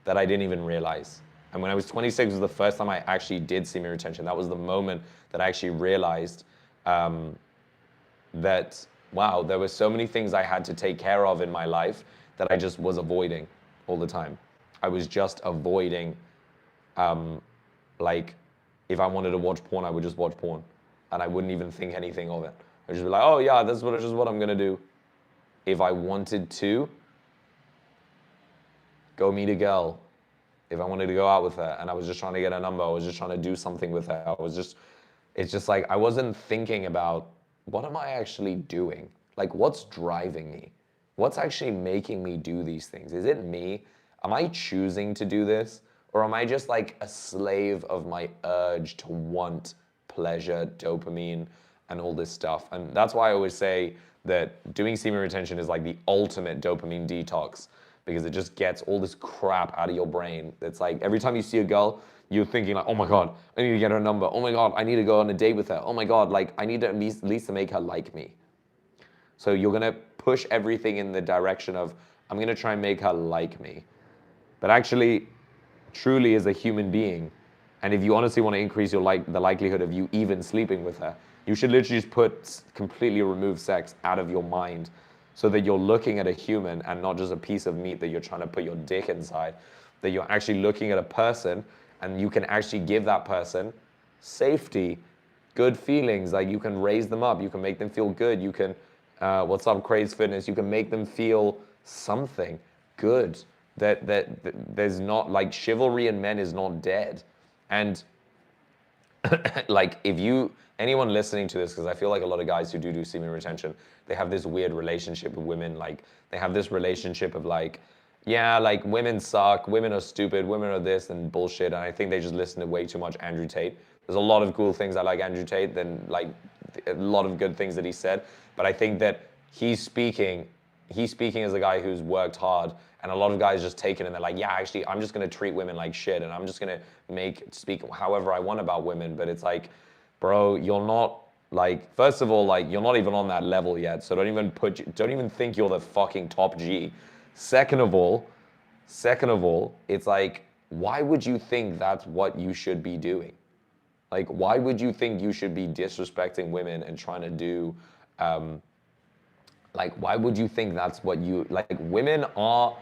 that I didn't even realize. And when I was 26 was the first time I actually did semen retention. That was the moment that I actually realized that, wow, there were so many things I had to take care of in my life that I just was avoiding all the time. I was just avoiding, like, if I wanted to watch porn, I would just watch porn. And I wouldn't even think anything of it. I'd just be like, oh yeah, this is just what I'm gonna do. If I wanted to go meet a girl, if I wanted to go out with her and I was just trying to get a number, I was just trying to do something with her, it's just like, I wasn't thinking about, what am I actually doing? Like, what's driving me? What's actually making me do these things? Is it me? Am I choosing to do this? Or am I just like a slave of my urge to want pleasure, dopamine, and all this stuff? And that's why I always say that doing semen retention is like the ultimate dopamine detox, because it just gets all this crap out of your brain. It's like every time you see a girl, you're thinking like, oh my God, I need to get her number. Oh my God, I need to go on a date with her. Oh my God, like I need to at least to make her like me. So you're gonna push everything in the direction of, I'm gonna try and make her like me. But actually, truly as a human being, and if you honestly want to increase the likelihood of you even sleeping with her, you should literally just completely remove sex out of your mind so that you're looking at a human and not just a piece of meat that you're trying to put your dick inside, that you're actually looking at a person and you can actually give that person safety, good feelings, like you can raise them up, you can make them feel good, you can, what's up, Craze Fitness, you can make them feel something good. That there's not, like, chivalry in men is not dead. And like, anyone listening to this, because I feel like a lot of guys who do semen retention, they have this weird relationship with women. Like, they have this relationship of like, yeah, like women suck, women are stupid, women are this and bullshit. And I think they just listen to way too much Andrew Tate. There's a lot of cool things I like Andrew Tate, then like a lot of good things that he said. But I think that he's speaking as a guy who's worked hard, and a lot of guys just take it and they're like, yeah, actually, I'm just going to treat women like shit, and I'm just going to speak however I want about women. But it's like, bro, you're not, like, first of all, like, you're not even on that level yet, so don't even think you're the fucking top G. Second of all, it's like, why would you think that's what you should be doing? Like, why would you think you should be disrespecting women and trying to do, like, why would you think that's what you, like, women are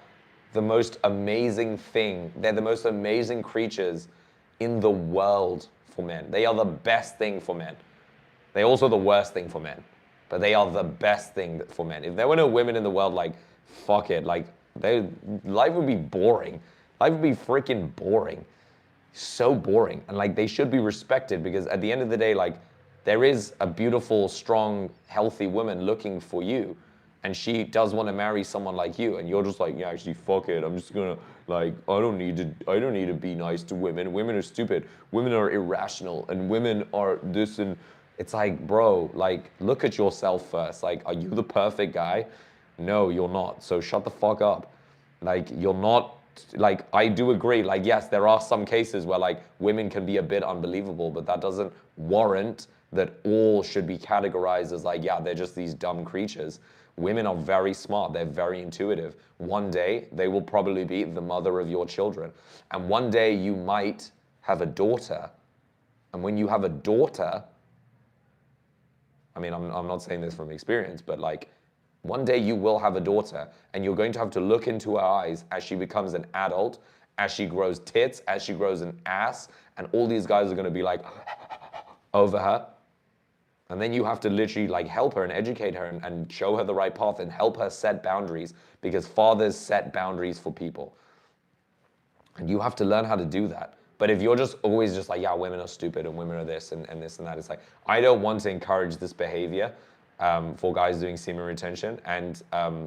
the most amazing thing. They're the most amazing creatures in the world for men. They are the best thing for men. They're also the worst thing for men, but they are the best thing for men. If there were no women in the world, like, fuck it, like, life would be boring. Life would be freaking boring. So boring. And like they should be respected, because at the end of the day, like there is a beautiful, strong, healthy woman looking for you, and she does want to marry someone like you, and you're just like, yeah, actually, fuck it. I'm just gonna like, I don't need to be nice to women. Women are stupid. Women are irrational, and women are this. And it's like, bro, like look at yourself first. Like, are you the perfect guy? No, you're not. So shut the fuck up. Like, you're not. Like, I do agree. Like, yes, there are some cases where like women can be a bit unbelievable, but that doesn't warrant that all should be categorized as like, yeah, they're just these dumb creatures. Women are very smart. They're very intuitive. One day, they will probably be the mother of your children. And one day, you might have a daughter. And when you have a daughter, I mean, I'm not saying this from experience, but like, one day you will have a daughter, and you're going to have to look into her eyes as she becomes an adult, as she grows tits, as she grows an ass, and all these guys are going to be like over her. And then you have to literally like help her and educate her and show her the right path and help her set boundaries, because fathers set boundaries for people. And you have to learn how to do that. But if you're just always just like, yeah, women are stupid and women are this and this and that, it's like, I don't want to encourage this behavior for guys doing semen retention. And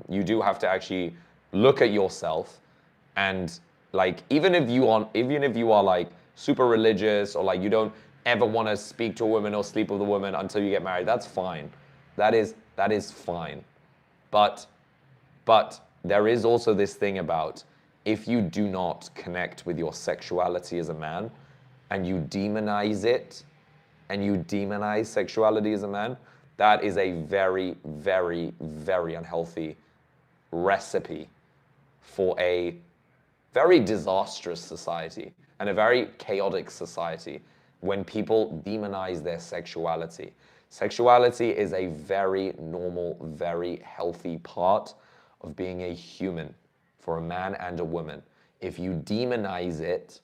you do have to actually look at yourself, and like, even if you are like super religious, or like you don't ever want to speak to a woman or sleep with a woman until you get married, that's fine. That is fine. But there is also this thing about, if you do not connect with your sexuality as a man, and you demonize it, and you demonize sexuality as a man, that is a very, very, very unhealthy recipe for a very disastrous society and a very chaotic society when people demonize their sexuality. Sexuality is a very normal, very healthy part of being a human for a man and a woman. If you demonize it,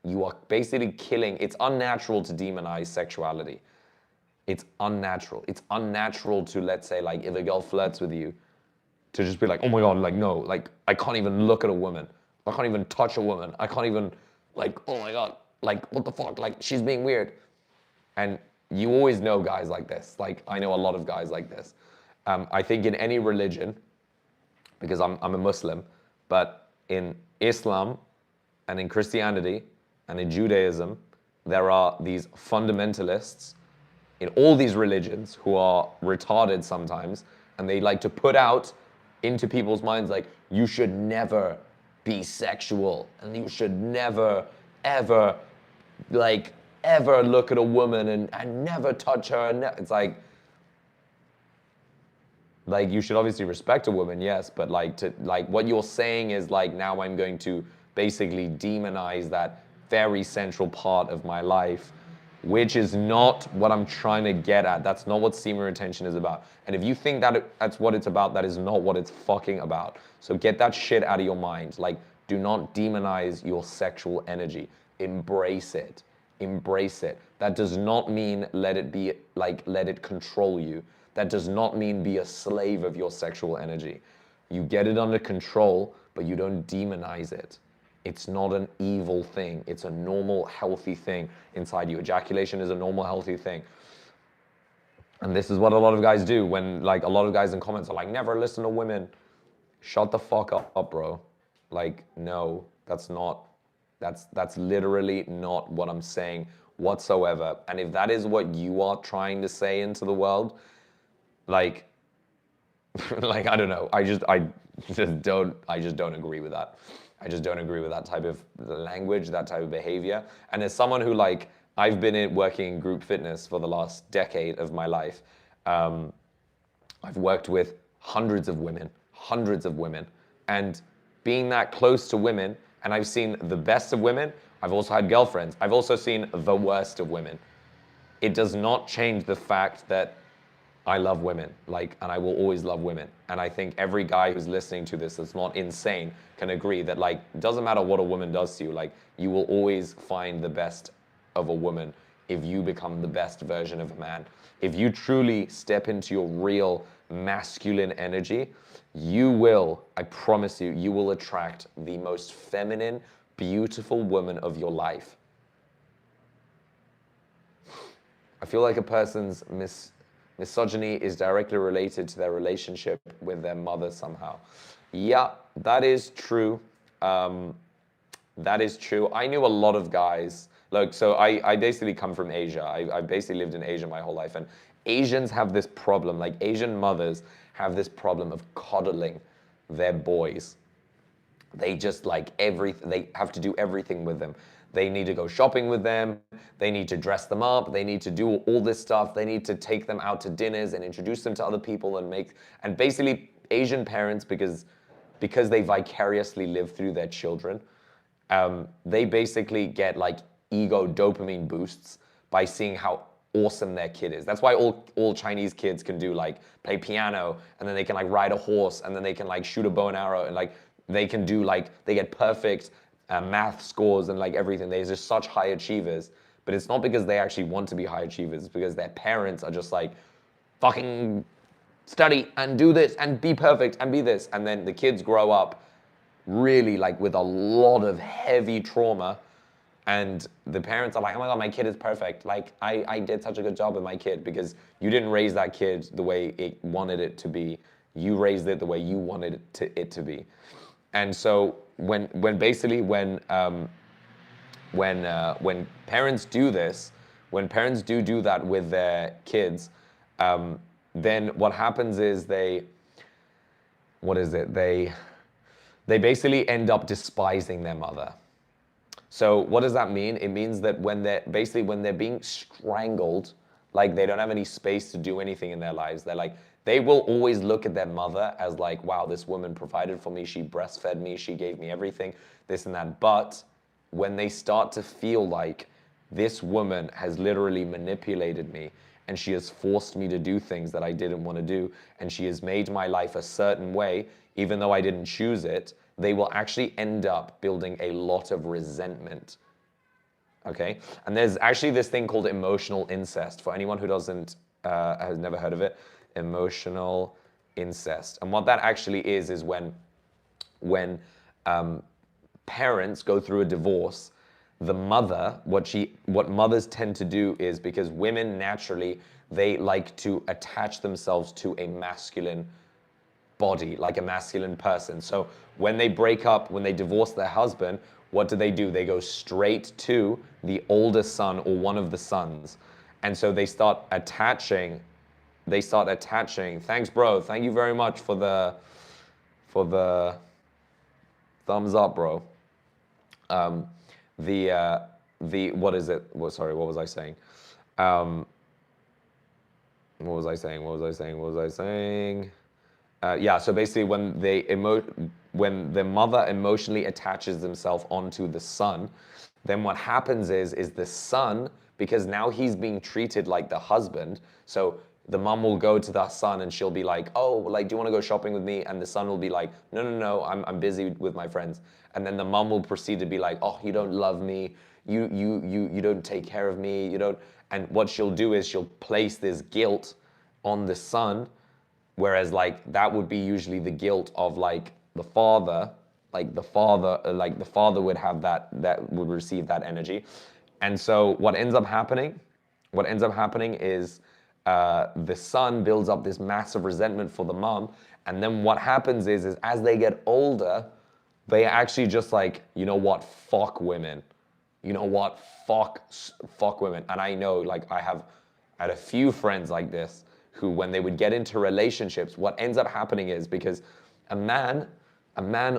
you are basically killing. It's unnatural to demonize sexuality. It's unnatural. It's unnatural to, let's say, like, if a girl flirts with you, to just be like, oh my God, like, no, like, I can't even look at a woman. I can't even touch a woman. I can't even, like, oh my God, like, what the fuck? Like, she's being weird. And you always know guys like this. Like, I know a lot of guys like this. I think in any religion, because I'm a Muslim, but in Islam and in Christianity and in Judaism, there are these fundamentalists in all these religions who are retarded sometimes, and they like to put out into people's minds like, you should never be sexual, and you should never, ever, like, ever look at a woman and never touch her. And it's like, you should obviously respect a woman, yes, but like, what you're saying is like, now I'm going to basically demonize that very central part of my life, which is not what I'm trying to get at. That's not what semen retention is about. And if you think that that's what it's about, that is not what it's fucking about. So get that shit out of your mind. Like, do not demonize your sexual energy. Embrace it. Embrace it. That does not mean let it control you. That does not mean be a slave of your sexual energy. You get it under control, but you don't demonize it. It's not an evil thing. It's a normal, healthy thing inside you. Ejaculation is a normal, healthy thing. And this is what a lot of guys do when, like, a lot of guys in comments are like, never listen to women. Shut the fuck up, bro. Like, no, that's literally not what I'm saying whatsoever. And if that is what you are trying to say into the world, like, I don't know. I just don't agree with that. I just don't agree with that type of language, that type of behavior. And as someone who, like, I've been working in group fitness for the last decade of my life. I've worked with hundreds of women. And being that close to women, and I've seen the best of women, I've also had girlfriends. I've also seen the worst of women. It does not change the fact that I love women, like, and I will always love women. And I think every guy who's listening to this that's not insane can agree that, like, it doesn't matter what a woman does to you, like, you will always find the best of a woman if you become the best version of a man. If you truly step into your real masculine energy, you will, I promise you, you will attract the most feminine, beautiful woman of your life. I feel like a person's misogyny is directly related to their relationship with their mother somehow. Yeah, that is true. That is true. I knew a lot of guys. Look, so I basically come from Asia. I basically lived in Asia my whole life. And Asians have this problem, like Asian mothers have this problem of coddling their boys. They just like they have to do everything with them. They need to go shopping with them. They need to dress them up. They need to do all this stuff. They need to take them out to dinners and introduce them to other people and basically Asian parents, because they vicariously live through their children, they basically get like ego dopamine boosts by seeing how awesome their kid is. That's why all Chinese kids can do like play piano, and then they can like ride a horse, and then they can like shoot a bow and arrow, and like they can do like, they get perfect math scores and like everything. They're just such high achievers. But it's not because they actually want to be high achievers. It's because their parents are just like, fucking study and do this and be perfect and be this. And then the kids grow up really like with a lot of heavy trauma, and the parents are like, oh my God, my kid is perfect. Like I did such a good job with my kid, because you didn't raise that kid the way it wanted it to be. You raised it the way you wanted it to be. And so when parents do this, when parents do that with their kids, then what happens is they basically end up despising their mother. So what does that mean? It means that when they're being strangled, like they don't have any space to do anything in their lives, they will always look at their mother as like, wow, this woman provided for me, she breastfed me, she gave me everything, this and that. But when they start to feel like this woman has literally manipulated me, and she has forced me to do things that I didn't want to do, and she has made my life a certain way, even though I didn't choose it, they will actually end up building a lot of resentment. Okay? And there's actually this thing called emotional incest. For anyone who has never heard of it, emotional incest. And what that actually is when parents go through a divorce, the mother, what mothers tend to do is, because women naturally, they like to attach themselves to a masculine body, like a masculine person. So when they break up, when they divorce their husband, what do? They go straight to the older son or one of the sons. And so they start attaching, thanks bro, thank you very much for the thumbs up, bro. What is it? Well, sorry, what was I saying? Yeah, so basically when the mother emotionally attaches themselves onto the son, then what happens is the son, because now he's being treated like the husband, so the mom will go to the son and she'll be like, oh, like, do you want to go shopping with me? And the son will be like, no, I'm busy with my friends. And then the mom will proceed to be like, oh, you don't love me, you don't take care of me, you don't. And what she'll do is she'll place this guilt on the son, whereas like that would be usually the guilt of like the father, like the father would have that would receive that energy. And so what ends up happening is the son builds up this massive resentment for the mom, and then what happens is as they get older, they actually just like, you know what, fuck women. You know what, fuck women. And I know, like, I had a few friends like this who, when they would get into relationships, what ends up happening is, because a man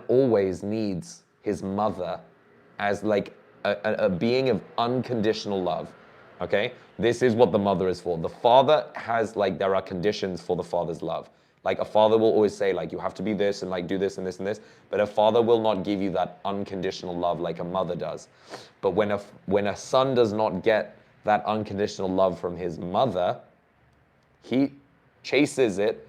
always needs his mother as like a being of unconditional love. Okay? This is what the mother is for. The father has, like, there are conditions for the father's love. Like, a father will always say, like, you have to be this and like do this and this and this, but a father will not give you that unconditional love like a mother does. But when a son does not get that unconditional love from his mother, he chases it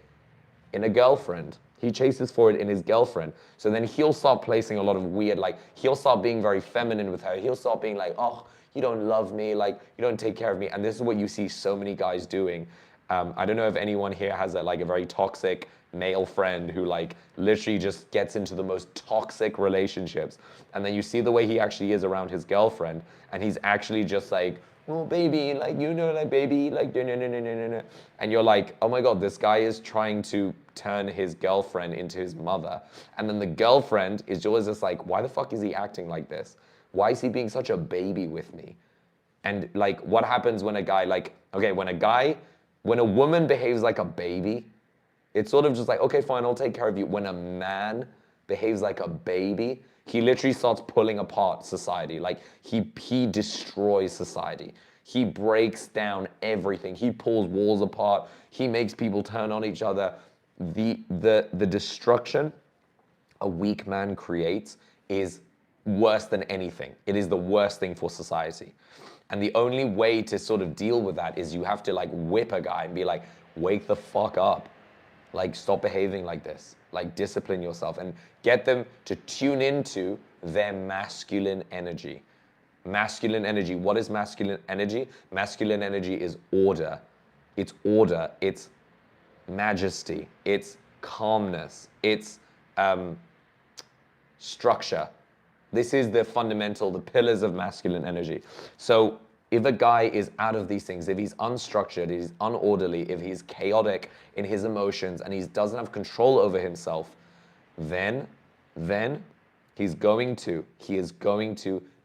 in a girlfriend. He chases for it in his girlfriend. So then he'll start placing a lot of weird, like, he'll start being very feminine with her. He'll start being like, oh, you don't love me, like, you don't take care of me. And this is what you see so many guys doing. I don't know if anyone here has a very toxic male friend who like literally just gets into the most toxic relationships. And then you see the way he actually is around his girlfriend, and he's actually just like, oh baby, like, you know, like baby, like, no, no, no, no, no, no. And you're like, oh my God, this guy is trying to turn his girlfriend into his mother. And then the girlfriend is always just like, why the fuck is he acting like this? Why is he being such a baby with me? And like, what happens when a guy, like, okay, when a woman behaves like a baby, it's sort of just like, okay, fine, I'll take care of you. When a man behaves like a baby, he literally starts pulling apart society. Like, he destroys society. He breaks down everything. He pulls walls apart. He makes people turn on each other. The destruction a weak man creates is worse than anything. It is the worst thing for society. And the only way to sort of deal with that is you have to like whip a guy and be like, wake the fuck up. Like, stop behaving like this. Like, discipline yourself and get them to tune into their masculine energy. Masculine energy. What is masculine energy? Masculine energy is order. It's order. It's majesty. It's calmness. It's structure. This is the fundamental, the pillars of masculine energy. So if a guy is out of these things, if he's unstructured, if he's unorderly, if he's chaotic in his emotions and he doesn't have control over himself, then he is going to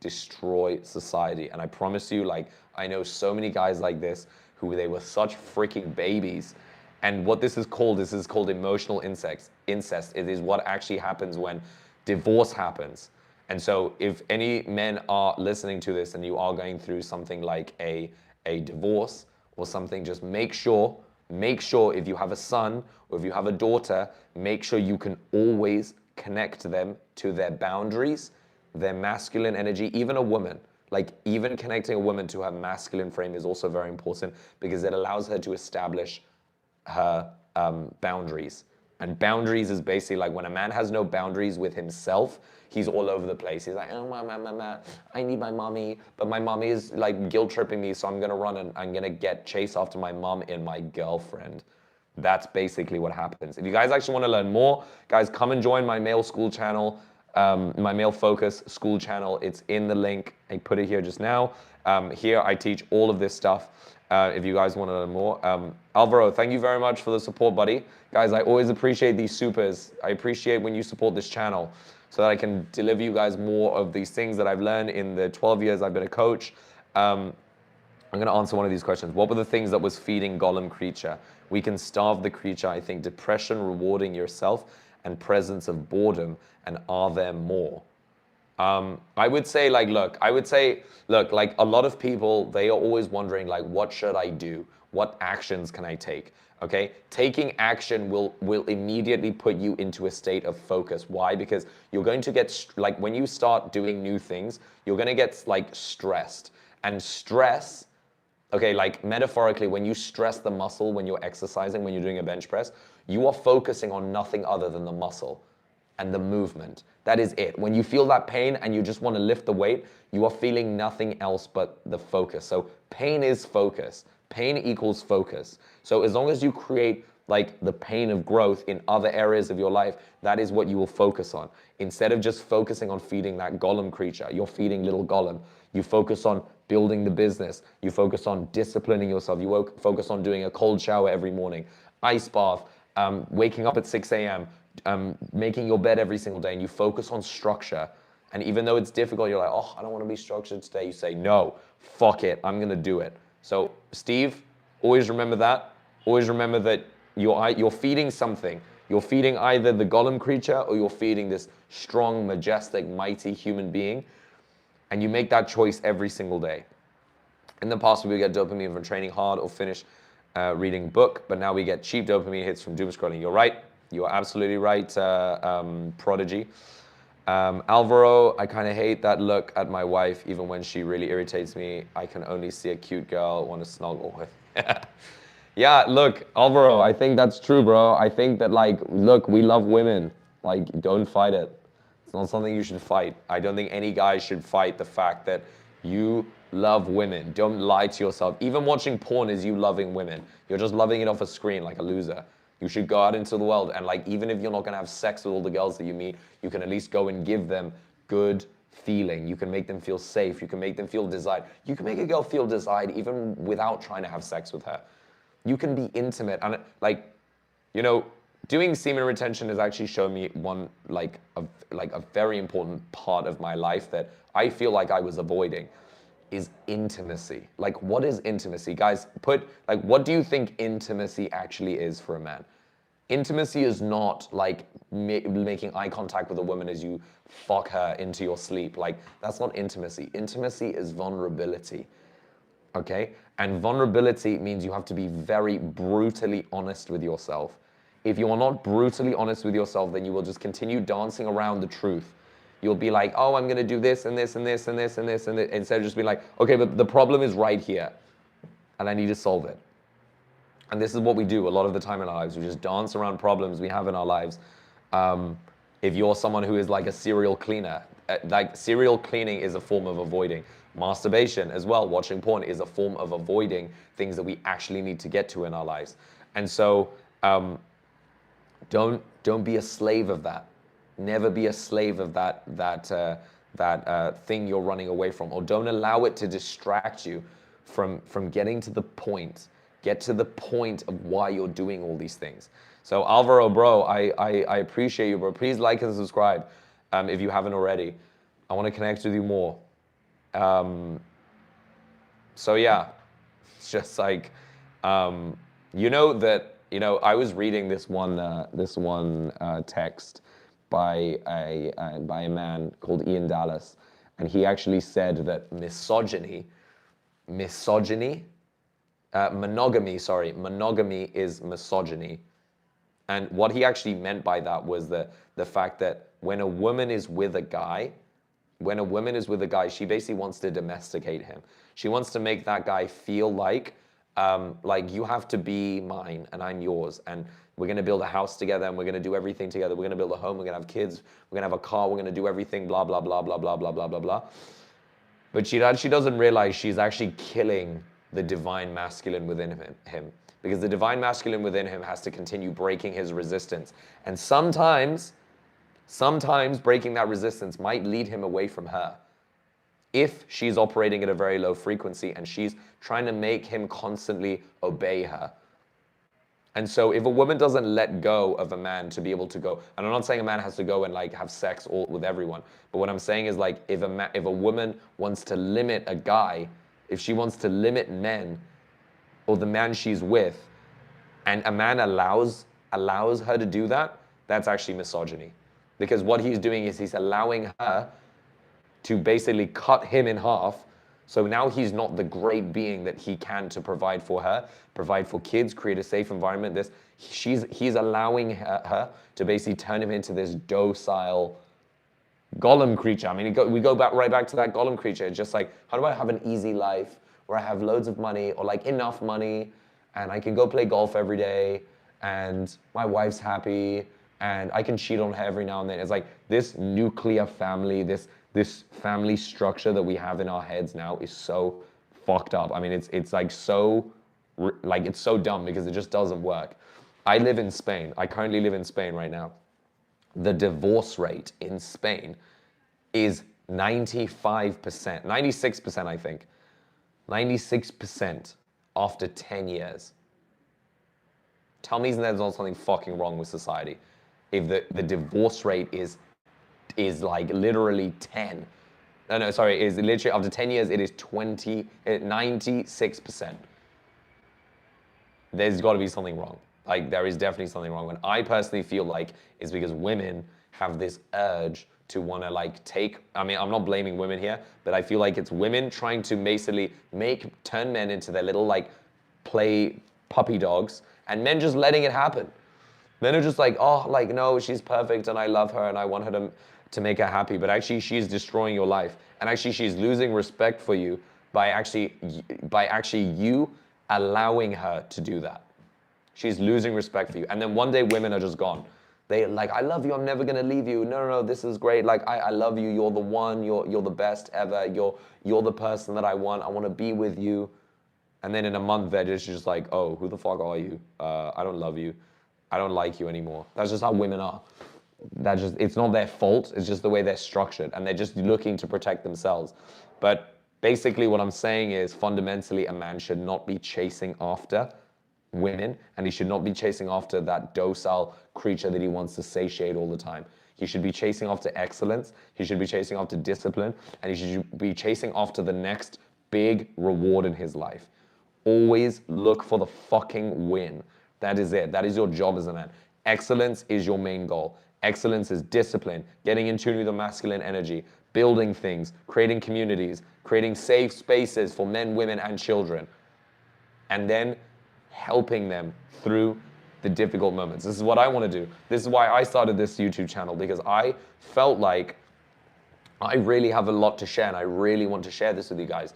destroy society. And I promise you, like, I know so many guys like this who they were such freaking babies. And what this is called emotional incest. It is what actually happens when divorce happens. And so if any men are listening to this and you are going through something like a divorce or something, just make sure if you have a son or if you have a daughter, make sure you can always connect them to their boundaries, their masculine energy, even a woman. Like, even connecting a woman to her masculine frame is also very important because it allows her to establish her boundaries. And boundaries is basically like when a man has no boundaries with himself, he's all over the place. He's like, oh, mama, I need my mommy, but my mommy is like guilt tripping me, so I'm gonna run and I'm gonna chase after my mom and my girlfriend. That's basically what happens. If you guys actually want to learn more, guys, come and join my male school channel, my male focus school channel. It's in the link. I put it here just now. Here I teach all of this stuff. If you guys want to learn more. Alvaro, thank you very much for the support, buddy. Guys, I always appreciate these supers. I appreciate when you support this channel so that I can deliver you guys more of these things that I've learned in the 12 years I've been a coach. I'm going to answer one of these questions. What were the things that was feeding Golem creature? We can starve the creature. I think depression, rewarding yourself, and presence of boredom. And are there more? I would say, like, look, like a lot of people, they are always wondering, like, what should I do? What actions can I take? Okay, taking action will immediately put you into a state of focus. Why? Because you're going to get, like, when you start doing new things, you're going to get, like, stressed. And stress, okay, like, metaphorically, when you stress the muscle, when you're exercising, when you're doing a bench press, you are focusing on nothing other than the muscle and the movement. That is it. When you feel that pain and you just want to lift the weight, you are feeling nothing else but the focus. So pain is focus. Pain equals focus. So as long as you create like the pain of growth in other areas of your life, that is what you will focus on. Instead of just focusing on feeding that golem creature, you're feeding little golem. You focus on building the business. You focus on disciplining yourself. You focus on doing a cold shower every morning, ice bath, waking up at 6 a.m., making your bed every single day, and you focus on structure. And even though it's difficult, you're like, oh, I don't want to be structured today. You say, no, fuck it, I'm gonna do it. So Steve, always remember that. Always remember that you're feeding something. You're feeding either the golem creature or you're feeding this strong, majestic, mighty human being. And you make that choice every single day. In the past, we would get dopamine from training hard or finish reading a book, but now we get cheap dopamine hits from doom scrolling. You're right. You are absolutely right, Prodigy. Alvaro, I kind of hate that look at my wife, even when she really irritates me. I can only see a cute girl, want to snuggle with. Yeah, look, Alvaro, I think that's true, bro. I think that, like, look, we love women. Like, don't fight it. It's not something you should fight. I don't think any guy should fight the fact that you love women. Don't lie to yourself. Even watching porn is you loving women. You're just loving it off a screen like a loser. You should go out into the world and like, even if you're not gonna have sex with all the girls that you meet, you can at least go and give them good feeling. You can make them feel safe. You can make them feel desired. You can make a girl feel desired even without trying to have sex with her. You can be intimate. And like, you know, doing semen retention has actually shown me one, like a very important part of my life that I feel like I was avoiding, is intimacy. Like, what is intimacy? Guys, what do you think intimacy actually is for a man? Intimacy is not like making eye contact with a woman as you fuck her into your sleep. Like, that's not intimacy. Intimacy is vulnerability, okay? And vulnerability means you have to be very brutally honest with yourself. If you are not brutally honest with yourself, then you will just continue dancing around the truth. You'll be like, oh, I'm gonna do this and this and this and this and this and this, instead of just being like, okay, but the problem is right here, and I need to solve it. And this is what we do a lot of the time in our lives. We just dance around problems we have in our lives. If you're someone who is like a serial cleaner, like serial cleaning is a form of avoiding. Masturbation as well, watching porn is a form of avoiding things that we actually need to get to in our lives. And so don't be a slave of that. Never be a slave of that thing you're running away from, or don't allow it to distract you from getting to the point. Get to the point of why you're doing all these things. So Alvaro, bro, I appreciate you, bro. Please like and subscribe if you haven't already. I want to connect with you more. So yeah, it's just like, you know that, you know, I was reading this one text by a man called Ian Dallas, and he actually said that monogamy is misogyny. And what he actually meant by that was the fact that when a woman is with a guy, she basically wants to domesticate him. She wants to make that guy feel like you have to be mine and I'm yours, and we're gonna build a house together and we're gonna do everything together. We're gonna build a home, we're gonna have kids, we're gonna have a car, we're gonna do everything, blah, blah, blah, blah, blah, blah, blah, blah, blah. But she doesn't realize she's actually killing the divine masculine within him, because the divine masculine within him has to continue breaking his resistance. And sometimes breaking that resistance might lead him away from her, if she's operating at a very low frequency and she's trying to make him constantly obey her. And so if a woman doesn't let go of a man to be able to go, and I'm not saying a man has to go and like have sex with everyone, but what I'm saying is like if a woman wants to limit a guy, if she wants to limit men or the man she's with, and a man allows her to do that, that's actually misogyny. Because what he's doing is he's allowing her to basically cut him in half. So now he's not the great being that he can to provide for her, provide for kids, create a safe environment. He's allowing her to basically turn him into this docile golem creature. I mean, we go right back to that golem creature. It's just like, how do I have an easy life where I have loads of money, or like enough money, and I can go play golf every day, and my wife's happy, and I can cheat on her every now and then. It's like this nuclear family, this family structure that we have in our heads now is so fucked up. I mean, it's like so, like it's so dumb because it just doesn't work. I live in Spain. I currently live in Spain right now. The divorce rate in Spain is 95%, 96%, I think. 96% after 10 years. Tell me there's not something fucking wrong with society if the divorce rate is like literally 10. No, sorry, is literally after 10 years, it is 96%. There's got to be something wrong. Like, there is definitely something wrong. And I personally feel like it's because women have this urge to want to like I mean, I'm not blaming women here, but I feel like it's women trying to basically turn men into their little like play puppy dogs, and men just letting it happen. Men are just like, oh, like, no, she's perfect and I love her and I want her to make her happy, but actually she's destroying your life. And actually she's losing respect for you by actually you allowing her to do that. She's losing respect for you. And then one day women are just gone. They like, I love you, I'm never gonna leave you. No, no, no, this is great. Like, I love you, you're the one, you're the best ever. You're the person that I want to be with you. And then in a month, they're just like, oh, who the fuck are you? I don't love you. I don't like you anymore. That's just how women are. It's not their fault. It's just the way they're structured. And they're just looking to protect themselves. But basically what I'm saying is fundamentally a man should not be chasing after women, and he should not be chasing after that docile creature that he wants to satiate all the time. He should be chasing after excellence. He should be chasing after discipline, and he should be chasing after the next big reward in his life. Always look for the fucking win. That is it. That is your job as a man. Excellence is your main goal. Excellence is discipline, getting in tune with the masculine energy, building things, creating communities, creating safe spaces for men, women, and children, and then helping them through the difficult moments. This is what I want to do. This is why I started this YouTube channel, because I felt like I really have a lot to share, and I really want to share this with you guys.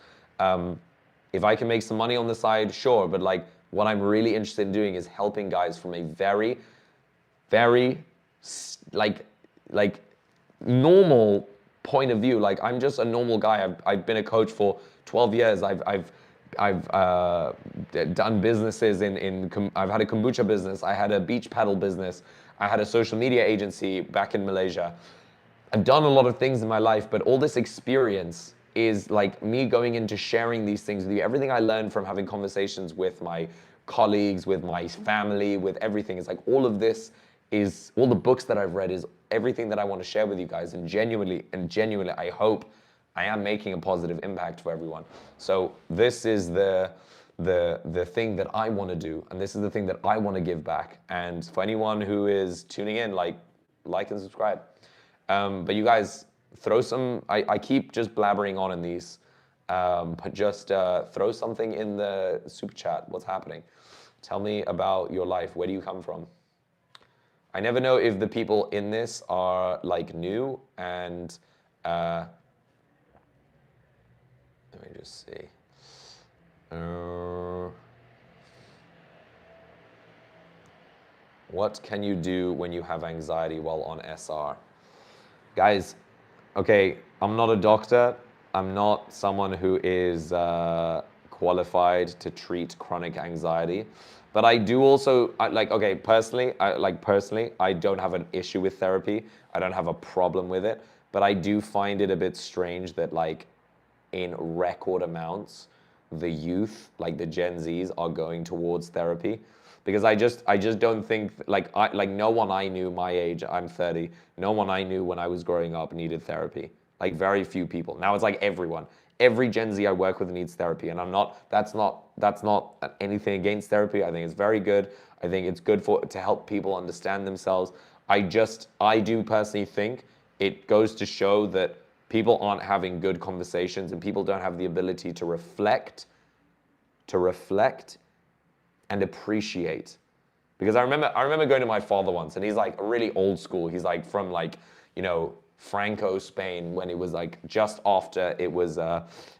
If I can make some money on the side, sure, but like what I'm really interested in doing is helping guys from a very, very like normal point of view. Like, I'm just a normal guy. I've been a coach for 12 years. I've done businesses I've had a kombucha business. I had a beach paddle business. I had a social media agency back in Malaysia. I've done a lot of things in my life, but all this experience is like me going into sharing these things with you. Everything I learned from having conversations with my colleagues, with my family, with everything. It's like all of this is, all the books that I've read is everything that I want to share with you guys. And genuinely, I hope I am making a positive impact for everyone. So this is the thing that I want to do, and this is the thing that I want to give back. And for anyone who is tuning in, like and subscribe. But you guys, throw some, I keep just blabbering on in these, but just throw something in the super chat. What's happening? Tell me about your life. Where do you come from? I never know if the people in this are like new, and let me just see. What can you do when you have anxiety while on SR? Guys, okay, I'm not a doctor. I'm not someone who is qualified to treat chronic anxiety. But I do also, personally, I don't have an issue with therapy. I don't have a problem with it. But I do find it a bit strange that, like, in record amounts, the youth, like the Gen Zs, are going towards therapy. Because I just don't think, no one I knew my age, I'm 30, no one I knew when I was growing up needed therapy. Like, very few people. Now it's like everyone. Every Gen Z I work with needs therapy, and that's not anything against therapy. I think it's very good. I think it's good to help people understand themselves. I do personally think it goes to show that people aren't having good conversations, and people don't have the ability to reflect and appreciate. Because I remember going to my father once, and he's like really old school. He's like from Franco, Spain, when it was like just after it was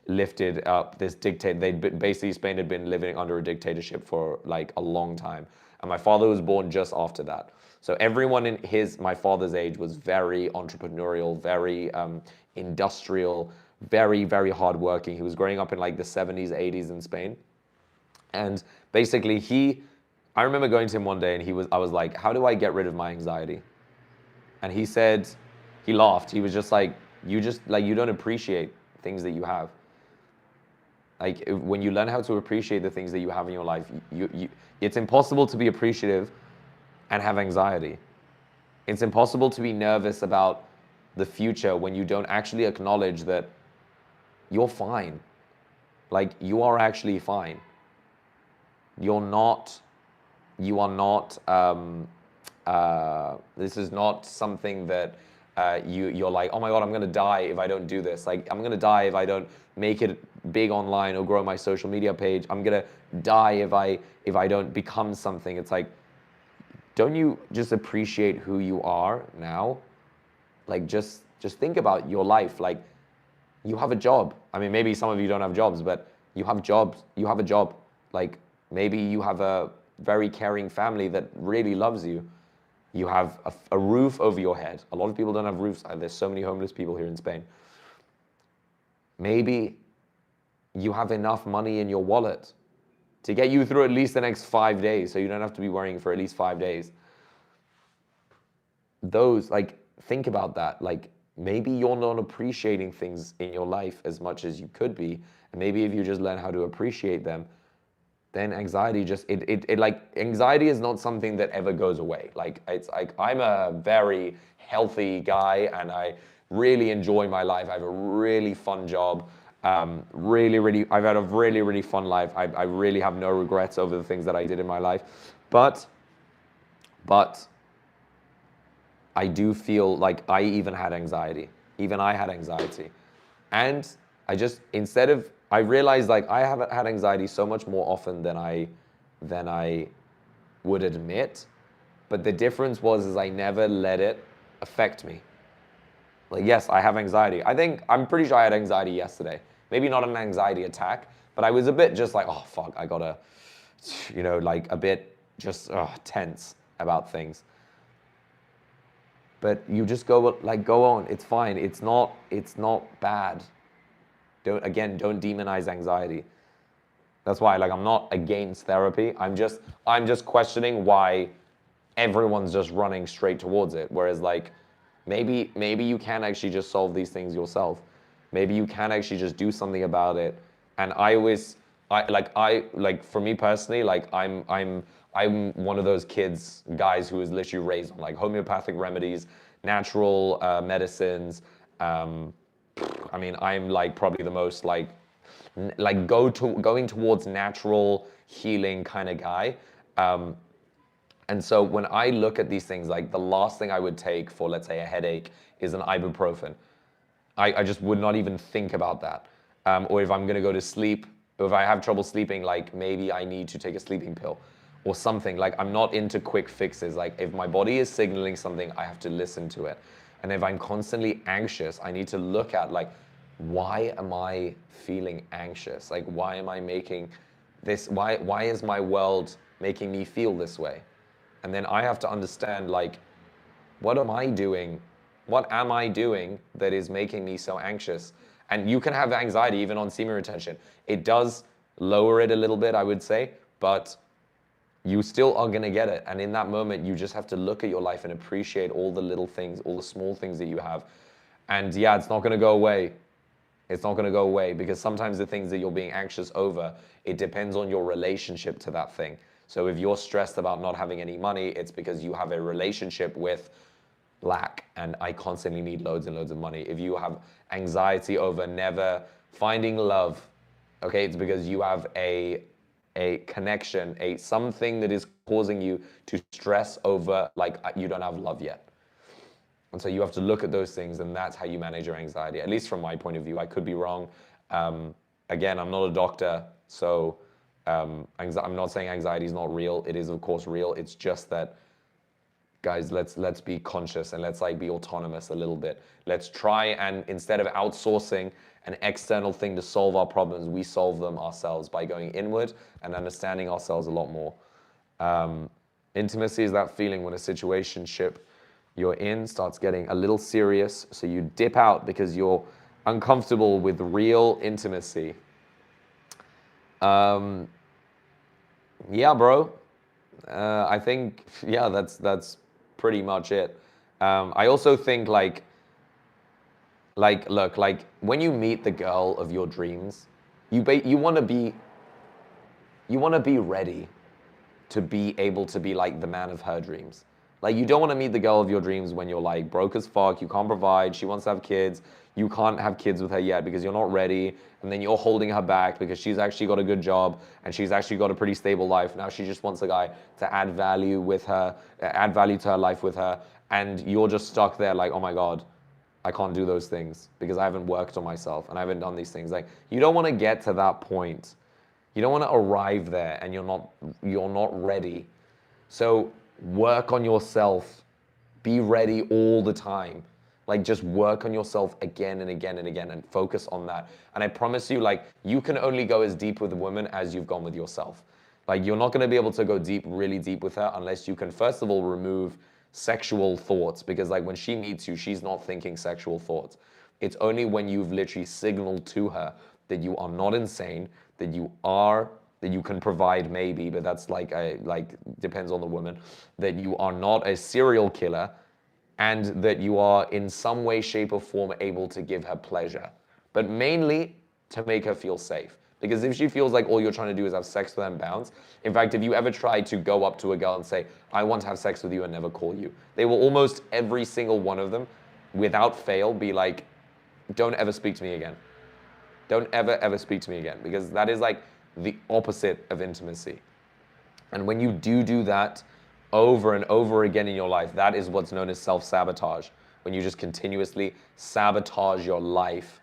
lifted up this dictate. Basically, Spain had been living under a dictatorship for like a long time. And my father was born just after that. So everyone in my father's age was very entrepreneurial, very industrial, very, very hardworking. He was growing up in like the 70s, 80s in Spain. And basically I remember going to him one day, and I was like, how do I get rid of my anxiety? And he said, he laughed. He was just like, you don't appreciate things that you have. Like, when you learn how to appreciate the things that you have in your life, it's impossible to be appreciative and have anxiety. It's impossible to be nervous about the future when you don't actually acknowledge that you're fine. Like, you are actually fine. You are not, this is not something that you're like, oh my God, I'm going to die if I don't do this. Like, I'm going to die if I don't make it big online or grow my social media page. I'm going to die if I don't become something. It's like, don't you just appreciate who you are now? Like, just think about your life. Like, you have a job. I mean, maybe some of you don't have jobs, but you have jobs. You have a job. Like, maybe you have a very caring family that really loves you. You have a roof over your head. A lot of people don't have roofs. There's so many homeless people here in Spain. Maybe you have enough money in your wallet to get you through at least the next 5 days, so you don't have to be worrying for at least 5 days. Those, like, think about that. Like, maybe you're not appreciating things in your life as much as you could be, and maybe if you just learn how to appreciate them, then anxiety just, like, anxiety is not something that ever goes away. Like, it's like, I'm a very healthy guy, and I really enjoy my life. I have a really fun job. I've had a really, really fun life. I really have no regrets over the things that I did in my life. But I do feel like I even had anxiety. Even I had anxiety. And I realized, like, I have had anxiety so much more often than I would admit. But the difference is I never let it affect me. Like, yes, I have anxiety. I'm pretty sure I had anxiety yesterday. Maybe not an anxiety attack, but I was a bit just like, oh, fuck, I gotta, like a bit just tense about things. But you just go on. It's fine. It's not bad. Don't demonize anxiety. That's why, like, I'm not against therapy. I'm just questioning why everyone's just running straight towards it. Whereas, like, maybe you can actually just solve these things yourself. Maybe you can actually just do something about it. And for me personally, like, I'm one of those guys who was literally raised on, like, homeopathic remedies, natural medicines. I'm like probably the most going towards natural healing kind of guy. And so when I look at these things, like, the last thing I would take for, let's say, a headache is an ibuprofen. I just would not even think about that. Or if I'm going to go to sleep, or if I have trouble sleeping, like, maybe I need to take a sleeping pill or something. Like, I'm not into quick fixes. Like, if my body is signaling something, I have to listen to it. And if I'm constantly anxious, I need to look at, like, why am I feeling anxious? Like, why am I making this? Why is my world making me feel this way? And then I have to understand, like, what am I doing? What am I doing that is making me so anxious? And you can have anxiety even on semen retention. It does lower it a little bit, I would say, but you still are going to get it. And in that moment, you just have to look at your life and appreciate all the little things, all the small things that you have. And yeah, it's not going to go away. It's not going to go away, because sometimes the things that you're being anxious over, it depends on your relationship to that thing. So if you're stressed about not having any money, it's because you have a relationship with lack, and I constantly need loads and loads of money. If you have anxiety over never finding love, okay, it's because you have a connection, something that is causing you to stress over, like, you don't have love yet. And so you have to look at those things, and that's how you manage your anxiety, at least from my point of view. I could be wrong. Again, I'm not a doctor, so I'm not saying anxiety is not real. It is, of course, real. It's just that, guys, let's be conscious, and let's, like, be autonomous a little bit. Let's try, and instead of outsourcing an external thing to solve our problems, we solve them ourselves by going inward and understanding ourselves a lot more. Intimacy is that feeling when a situationship you're in starts getting a little serious, so you dip out because you're uncomfortable with real intimacy. Yeah, bro. I think, yeah, that's pretty much it. I also think, look, like, when you meet the girl of your dreams, you want to be ready to be able to be, like, the man of her dreams. Like, you don't want to meet the girl of your dreams when you're, like, broke as fuck, you can't provide, she wants to have kids, you can't have kids with her yet because you're not ready, and then you're holding her back because she's actually got a good job and she's actually got a pretty stable life. Now she just wants a guy to add value to her life with her, and you're just stuck there like, oh my God, I can't do those things because I haven't worked on myself and I haven't done these things. Like, you don't want to get to that point. You don't want to arrive there and you're not ready. So work on yourself. Be ready all the time. Like, just work on yourself again and again and again and focus on that. And I promise you, like, you can only go as deep with a woman as you've gone with yourself. Like, you're not going to be able to go deep, really deep with her unless you can, first of all, remove sexual thoughts, because like when she meets you, she's not thinking sexual thoughts. It's only when you've literally signaled to her that you are not insane, that you can provide maybe, but that's like depends on the woman, that you are not a serial killer, and that you are in some way, shape, or form able to give her pleasure, but mainly to make her feel safe. Because if she feels like all you're trying to do is have sex with them, bounce. In fact, if you ever try to go up to a girl and say, I want to have sex with you and never call you, they will almost every single one of them, without fail, be like, don't ever speak to me again. Don't ever speak to me again. Because that is like the opposite of intimacy. And when you do that over and over again in your life, that is what's known as self-sabotage. When you just continuously sabotage your life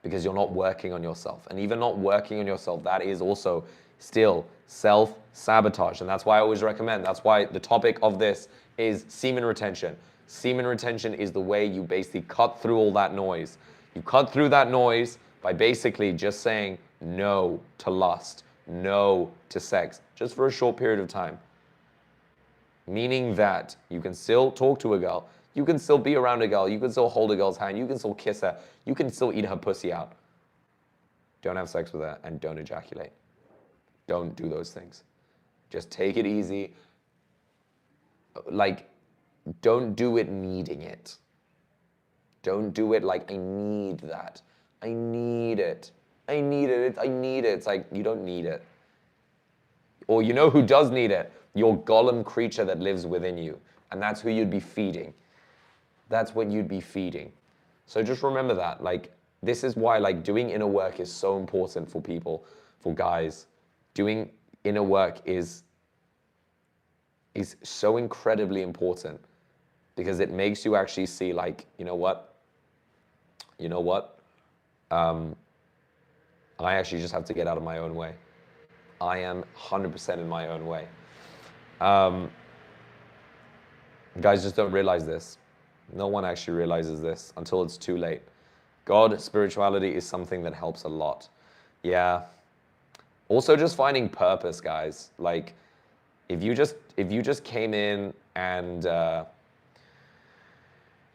because you're not working on yourself. And even not working on yourself, that is also still self-sabotage. And that's why I always recommend, that's why the topic of this is semen retention. Semen retention is the way you basically cut through all that noise. You cut through that noise by basically just saying no to lust, no to sex, just for a short period of time. Meaning that you can still talk to a girl, you can still be around a girl, you can still hold a girl's hand, you can still kiss her, you can still eat her pussy out. Don't have sex with her and don't ejaculate. Don't do those things. Just take it easy. Like, don't do it needing it. Don't do it like, I need that. I need it. I need it. I need it. It's like, you don't need it. Or you know who does need it? Your golem creature that lives within you. And that's who you'd be feeding. That's what you'd be feeding. So just remember that. Like, this is why like doing inner work is so important for people, for guys. Doing inner work is so incredibly important because it makes you actually see like, you know what? I actually just have to get out of my own way. I am 100% in my own way. Guys just don't realize this. No one actually realizes this until it's too late. God, spirituality is something that helps a lot. Yeah. Also just finding purpose, guys. Like, if you just came in and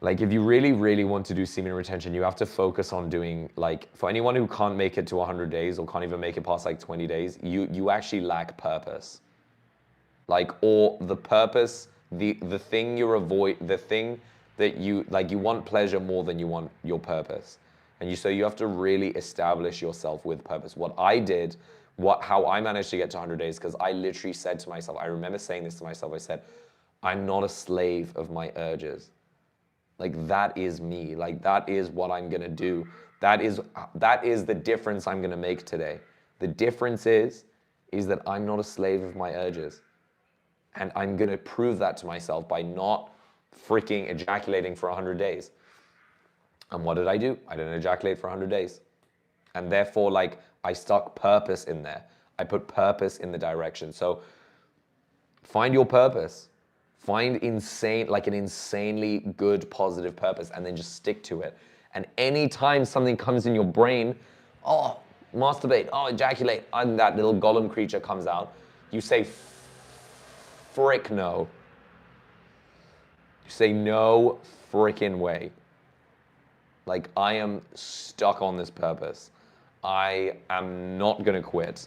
like if you really want to do semen retention, you have to focus on doing, like, for anyone who can't make it to 100 days or can't even make it past like 20 days, you actually lack purpose. Like, or the purpose, the thing you avoid, the thing that you, like, you want pleasure more than you want your purpose. And so you have to really establish yourself with purpose. What I did, how I managed to get to 100 days, because I literally said to myself, I remember saying this to myself, I said, I'm not a slave of my urges. Like, that is me. Like, that is what I'm gonna do. That is the difference I'm gonna make today. The difference is that I'm not a slave of my urges. And I'm gonna prove that to myself by not freaking ejaculating for 100 days. And what did I do? I didn't ejaculate for 100 days. And therefore, like, I stuck purpose in there. I put purpose in the direction. So find your purpose. Find an insanely good, positive purpose, and then just stick to it. And anytime something comes in your brain, oh, masturbate, oh, ejaculate, and that little golem creature comes out, you say, frick no. You say, no frickin' way. Like, I am stuck on this purpose. I am not gonna quit.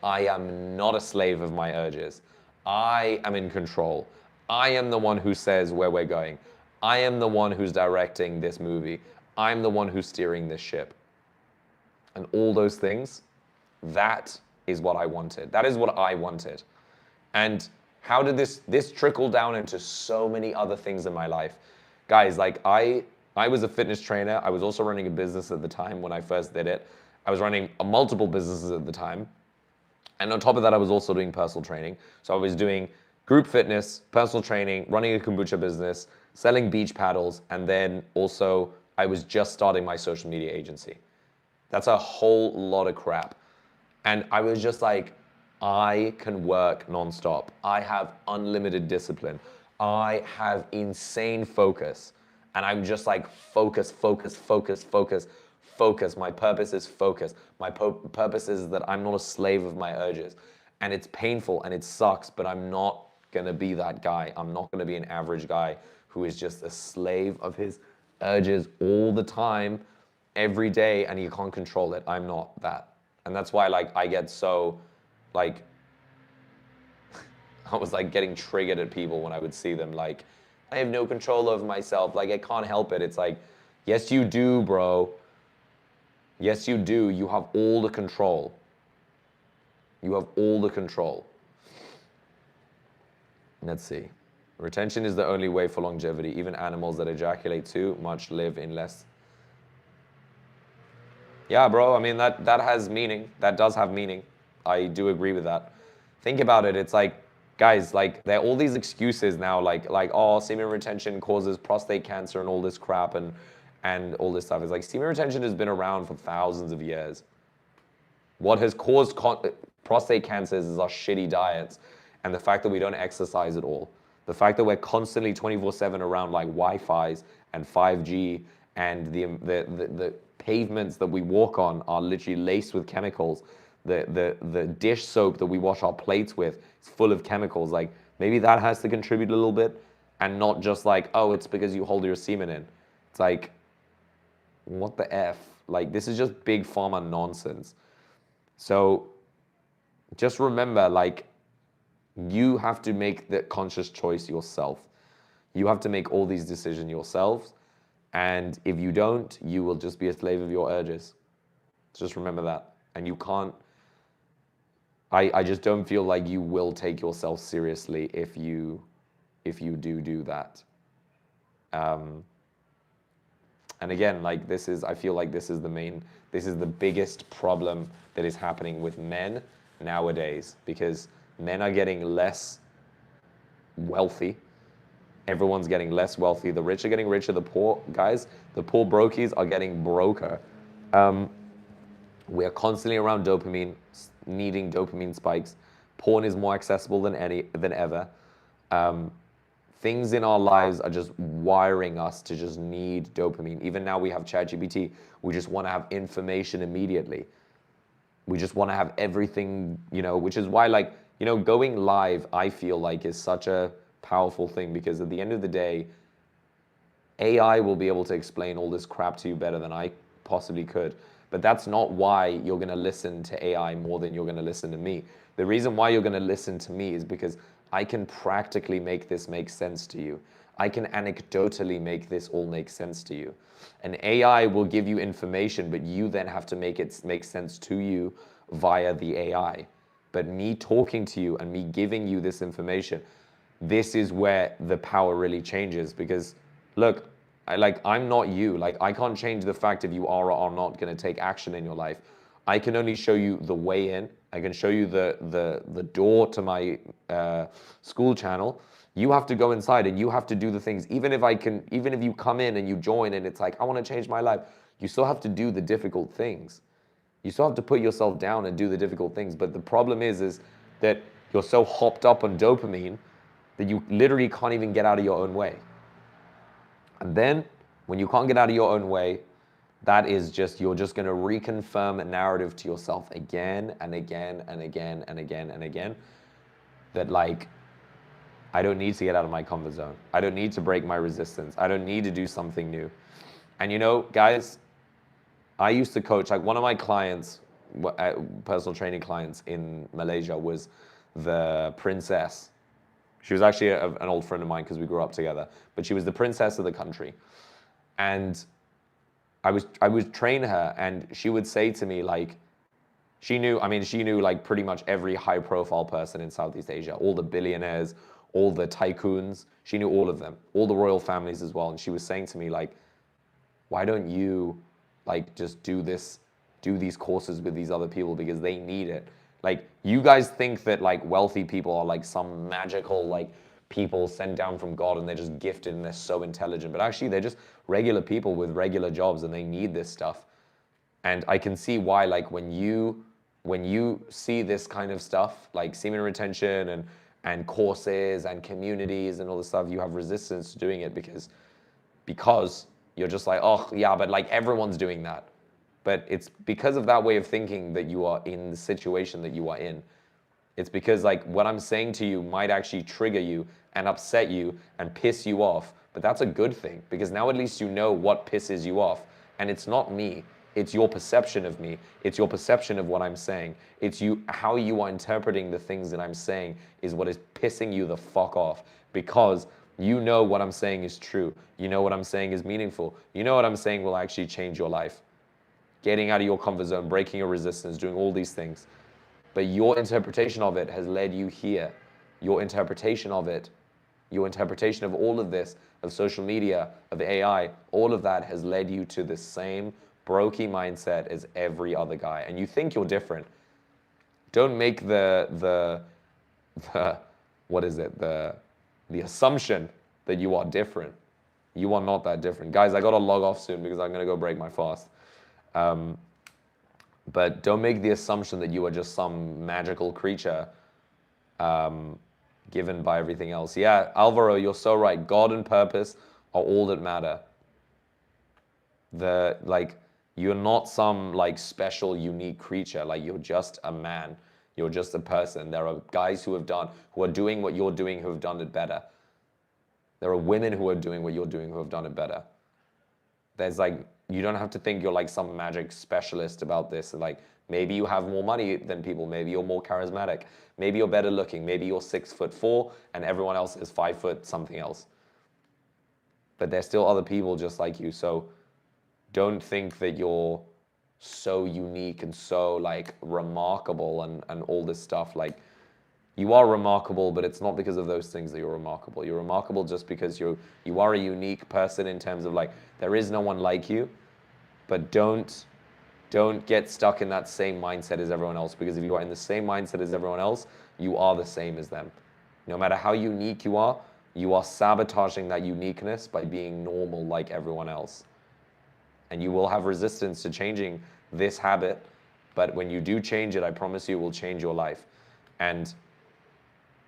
I am not a slave of my urges. I am in control. I am the one who says where we're going. I am the one who's directing this movie. I'm the one who's steering this ship. And all those things, that is what I wanted. That is what I wanted. And how did this trickle down into so many other things in my life? Guys, like I was a fitness trainer. I was also running a business at the time when I first did it. I was running multiple businesses at the time. And on top of that, I was also doing personal training. So I was doing group fitness, personal training, running a kombucha business, selling beach paddles, and then also I was just starting my social media agency. That's a whole lot of crap. And I was just like, I can work nonstop. I have unlimited discipline. I have insane focus. And I'm just like, focus. My purpose is focus. My purpose is that I'm not a slave of my urges. And it's painful and it sucks, but I'm not gonna be that guy. I'm not gonna be an average guy who is just a slave of his urges all the time, every day, and you can't control it. I'm not that. And that's why like I get so like I was like getting triggered at people when I would see them like, I have no control over myself. Like I can't help it. It's like, yes, you do, bro. Yes, you do. You have all the control. You have all the control. Let's see. Retention is the only way for longevity. Even animals that ejaculate too much live in less. Yeah, bro. I mean, that has meaning. That does have meaning. I do agree with that. Think about it. It's like, guys, like there are all these excuses now, like oh, semen retention causes prostate cancer and all this crap and all this stuff. It's like semen retention has been around for thousands of years. What has caused prostate cancers is our shitty diets and the fact that we don't exercise at all. The fact that we're constantly 24/7 around like Wi-Fi's and 5G and the pavements that we walk on are literally laced with chemicals. The dish soap that we wash our plates with is full of chemicals. Like maybe that has to contribute a little bit, and not just like, oh, it's because you hold your semen in. It's like, what the F? Like this is just big pharma nonsense. So just remember, like, you have to make the conscious choice yourself. You have to make all these decisions yourselves. And if you don't, you will just be a slave of your urges. Just remember that. And you can't, I just don't feel like you will take yourself seriously if you do that. And again, like I feel like this is the biggest problem that is happening with men nowadays, because men are getting less wealthy. Everyone's getting less wealthy. The rich are getting richer. The poor guys, the poor brokies are getting broker. We're constantly around dopamine, needing dopamine spikes. Porn is more accessible than ever. Things in our lives are just wiring us to just need dopamine. Even now we have ChatGPT. We just want to have information immediately. We just want to have everything, which is why, like, going live, I feel like is such a powerful thing, because at the end of the day, AI will be able to explain all this crap to you better than I possibly could. But that's not why you're going to listen to AI more than you're going to listen to me. The reason why you're going to listen to me is because I can practically make this make sense to you. I can anecdotally make this all make sense to you. An AI will give you information, but you then have to make it make sense to you via the AI. But me talking to you and me giving you this information, this is where the power really changes. Because look, I'm not you. Like, I can't change the fact if you are or are not going to take action in your life. I can only show you the way in. I can show you the door to my school channel. You have to go inside and you have to do the things. Even if you come in and you join and it's like, I want to change my life, you still have to do the difficult things. You still have to put yourself down and do the difficult things. But the problem is that you're so hopped up on dopamine that you literally can't even get out of your own way. And then when you can't get out of your own way, that is just, you're just going to reconfirm a narrative to yourself again and again and again and again and again, that like, I don't need to get out of my comfort zone. I don't need to break my resistance. I don't need to do something new. And guys, I used to coach, like one of my clients, personal training clients in Malaysia was the princess. She was actually an old friend of mine because we grew up together, but she was the princess of the country. And I would train her, and she would say to me, like, she knew like pretty much every high profile person in Southeast Asia, all the billionaires, all the tycoons. She knew all of them, all the royal families as well. And she was saying to me, like, why don't you like just do these courses with these other people, because they need it. Like, you guys think that like wealthy people are like some magical like people sent down from God and they're just gifted and they're so intelligent, but actually they're just regular people with regular jobs and they need this stuff. And I can see why, like, when you see this kind of stuff, like semen retention and courses and communities and all this stuff, you have resistance to doing it because you're just like, oh yeah, but like everyone's doing that. But it's because of that way of thinking that you are in the situation that you are in. It's because like what I'm saying to you might actually trigger you and upset you and piss you off. But that's a good thing, because now at least you know what pisses you off. And it's not me. It's your perception of me. It's your perception of what I'm saying. It's you, how you are interpreting the things that I'm saying is what is pissing you the fuck off, because you know what I'm saying is true. You know what I'm saying is meaningful. You know what I'm saying will actually change your life. Getting out of your comfort zone, breaking your resistance, doing all these things. But your interpretation of it has led you here. Your interpretation of it, your interpretation of all of this, of social media, of AI, all of that has led you to the same brokey mindset as every other guy. And you think you're different. Don't make the what is it? The assumption that you are different. You are not that different. Guys, I gotta log off soon because I'm gonna go break my fast. But don't make the assumption that you are just some magical creature given by everything else. Yeah, Alvaro, you're so right. God and purpose are all that matter. You're not some like special, unique creature. Like, you're just a man. You're just a person. There are guys who are doing what you're doing, who have done it better. There are women who are doing what you're doing, who have done it better. There's like, you don't have to think you're like some magic specialist about this. Like, maybe you have more money than people. Maybe you're more charismatic. Maybe you're better looking. Maybe you're 6'4" and everyone else is 5 foot something else. But there's still other people just like you. So don't think that you're so unique and so like remarkable and all this stuff. Like, you are remarkable, but it's not because of those things that you're remarkable. You're remarkable just because you are a unique person in terms of like, there is no one like you. But don't get stuck in that same mindset as everyone else, because if you are in the same mindset as everyone else, you are the same as them. No matter how unique you are sabotaging that uniqueness by being normal like everyone else. And you will have resistance to changing this habit, but when you do change it, I promise you, it will change your life. And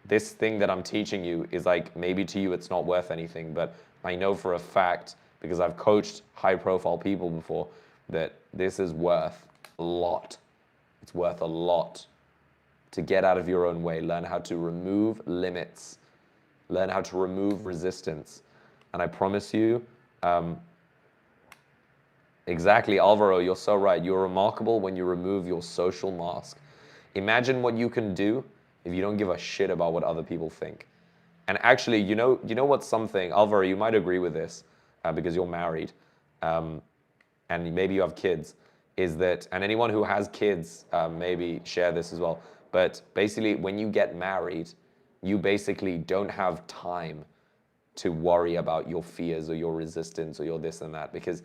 this thing that I'm teaching you is like, maybe to you it's not worth anything, but I know for a fact, because I've coached high-profile people before, that this is worth a lot. It's worth a lot to get out of your own way, learn how to remove limits, learn how to remove resistance. And I promise you, exactly, Alvaro, you're so right. You're remarkable when you remove your social mask. Imagine what you can do if you don't give a shit about what other people think. And actually, you know what's something, Alvaro, you might agree with this because you're married and maybe you have kids, is that, and anyone who has kids maybe share this as well, but basically when you get married, you basically don't have time to worry about your fears or your resistance or your this and that, because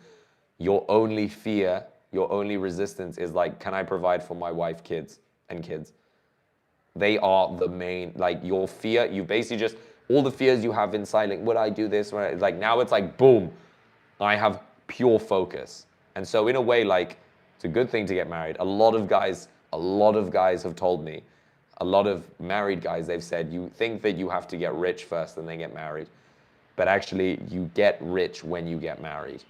your only fear, your only resistance is like, can I provide for my wife, kids? They are the main, like your fear, you basically just, all the fears you have inside, like, would I do this? Right? Like now it's like, boom, I have pure focus. And so in a way, like, it's a good thing to get married. A lot of guys have told me, a lot of married guys, they've said, you think that you have to get rich first and then get married. But actually you get rich when you get married.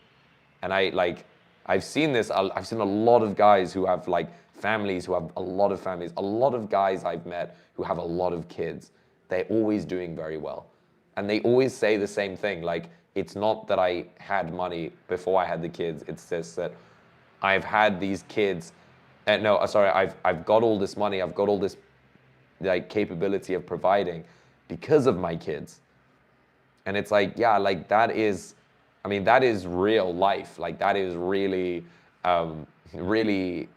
And I've seen this, I've seen a lot of guys who have like families, who have a lot of families, a lot of guys I've met who have a lot of kids. They're always doing very well. And they always say the same thing. Like, it's not that I had money before I had the kids. It's just that I've had these kids. I've got all this money. I've got all this like capability of providing because of my kids. And it's like, yeah, like that is real life. Like that is really, really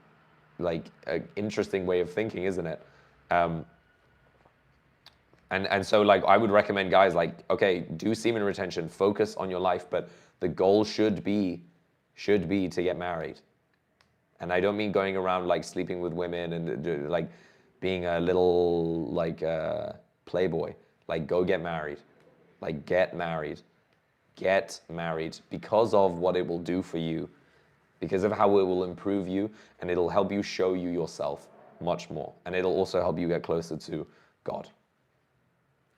like an interesting way of thinking, isn't it? And so like I would recommend guys like, okay, do semen retention, focus on your life, but the goal should be to get married. And I don't mean going around like sleeping with women and like being a little like playboy. Like, go get married. Like, get married because of what it will do for you, because of how it will improve you, and it'll help you show you yourself much more, and it'll also help you get closer to God.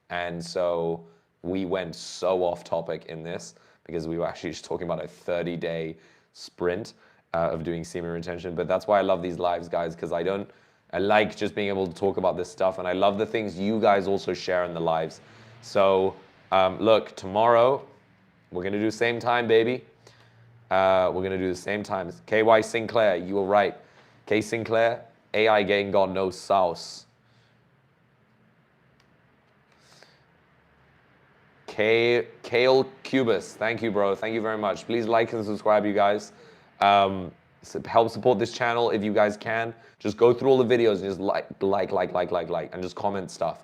And so we went so off topic in this because we were actually just talking about a 30-day sprint of doing semen retention. But that's why I love these lives, guys, because I don't I like just being able to talk about this stuff, and I love the things you guys also share in the lives. So look, tomorrow we're gonna do same time, baby. We're gonna do the same time. KY Sinclair, you were right. K Sinclair, AI gang got no sauce. Kale Cubus, thank you, bro. Thank you very much. Please like and subscribe, you guys. Help support this channel if you guys can. Just go through all the videos and just like, and just comment stuff.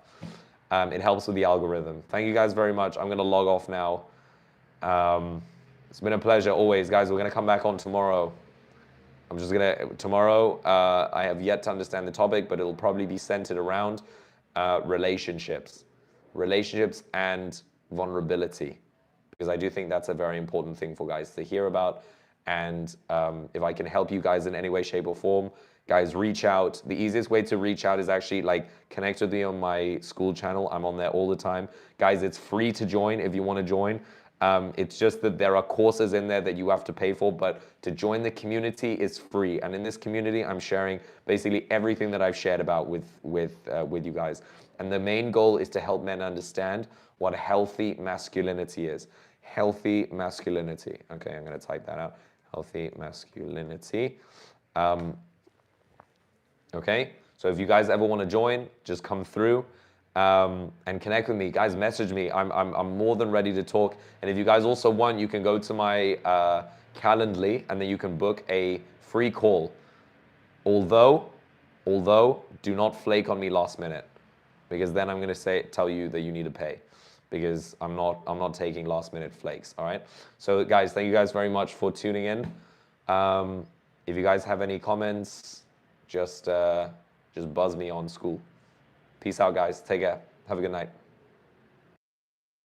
It helps with the algorithm. Thank you guys very much. I'm gonna log off now. It's been a pleasure always, guys. We're gonna come back on tomorrow. Tomorrow, I have yet to understand the topic, but it'll probably be centered around relationships and vulnerability, because I do think that's a very important thing for guys to hear about. And if I can help you guys in any way, shape, or form, guys, reach out. The easiest way to reach out is actually like connect with me on my school channel. I'm on there all the time. Guys, it's free to join if you want to join. It's just that there are courses in there that you have to pay for, but to join the community is free. And in this community, I'm sharing basically everything that I've shared about with you guys. And the main goal is to help men understand what healthy masculinity is. Healthy masculinity. Okay, I'm going to type that out. Healthy masculinity. Okay, so if you guys ever want to join, just come through and connect with me. Guys, message me. I'm more than ready to talk. And if you guys also want, you can go to my Calendly, and then you can book a free call. Although, do not flake on me last minute, because then I'm going to tell you that you need to pay, because I'm not taking last minute flakes. All right. So guys, thank you guys very much for tuning in. If you guys have any comments, just buzz me on school. Peace out, guys. Take care. Have a good night.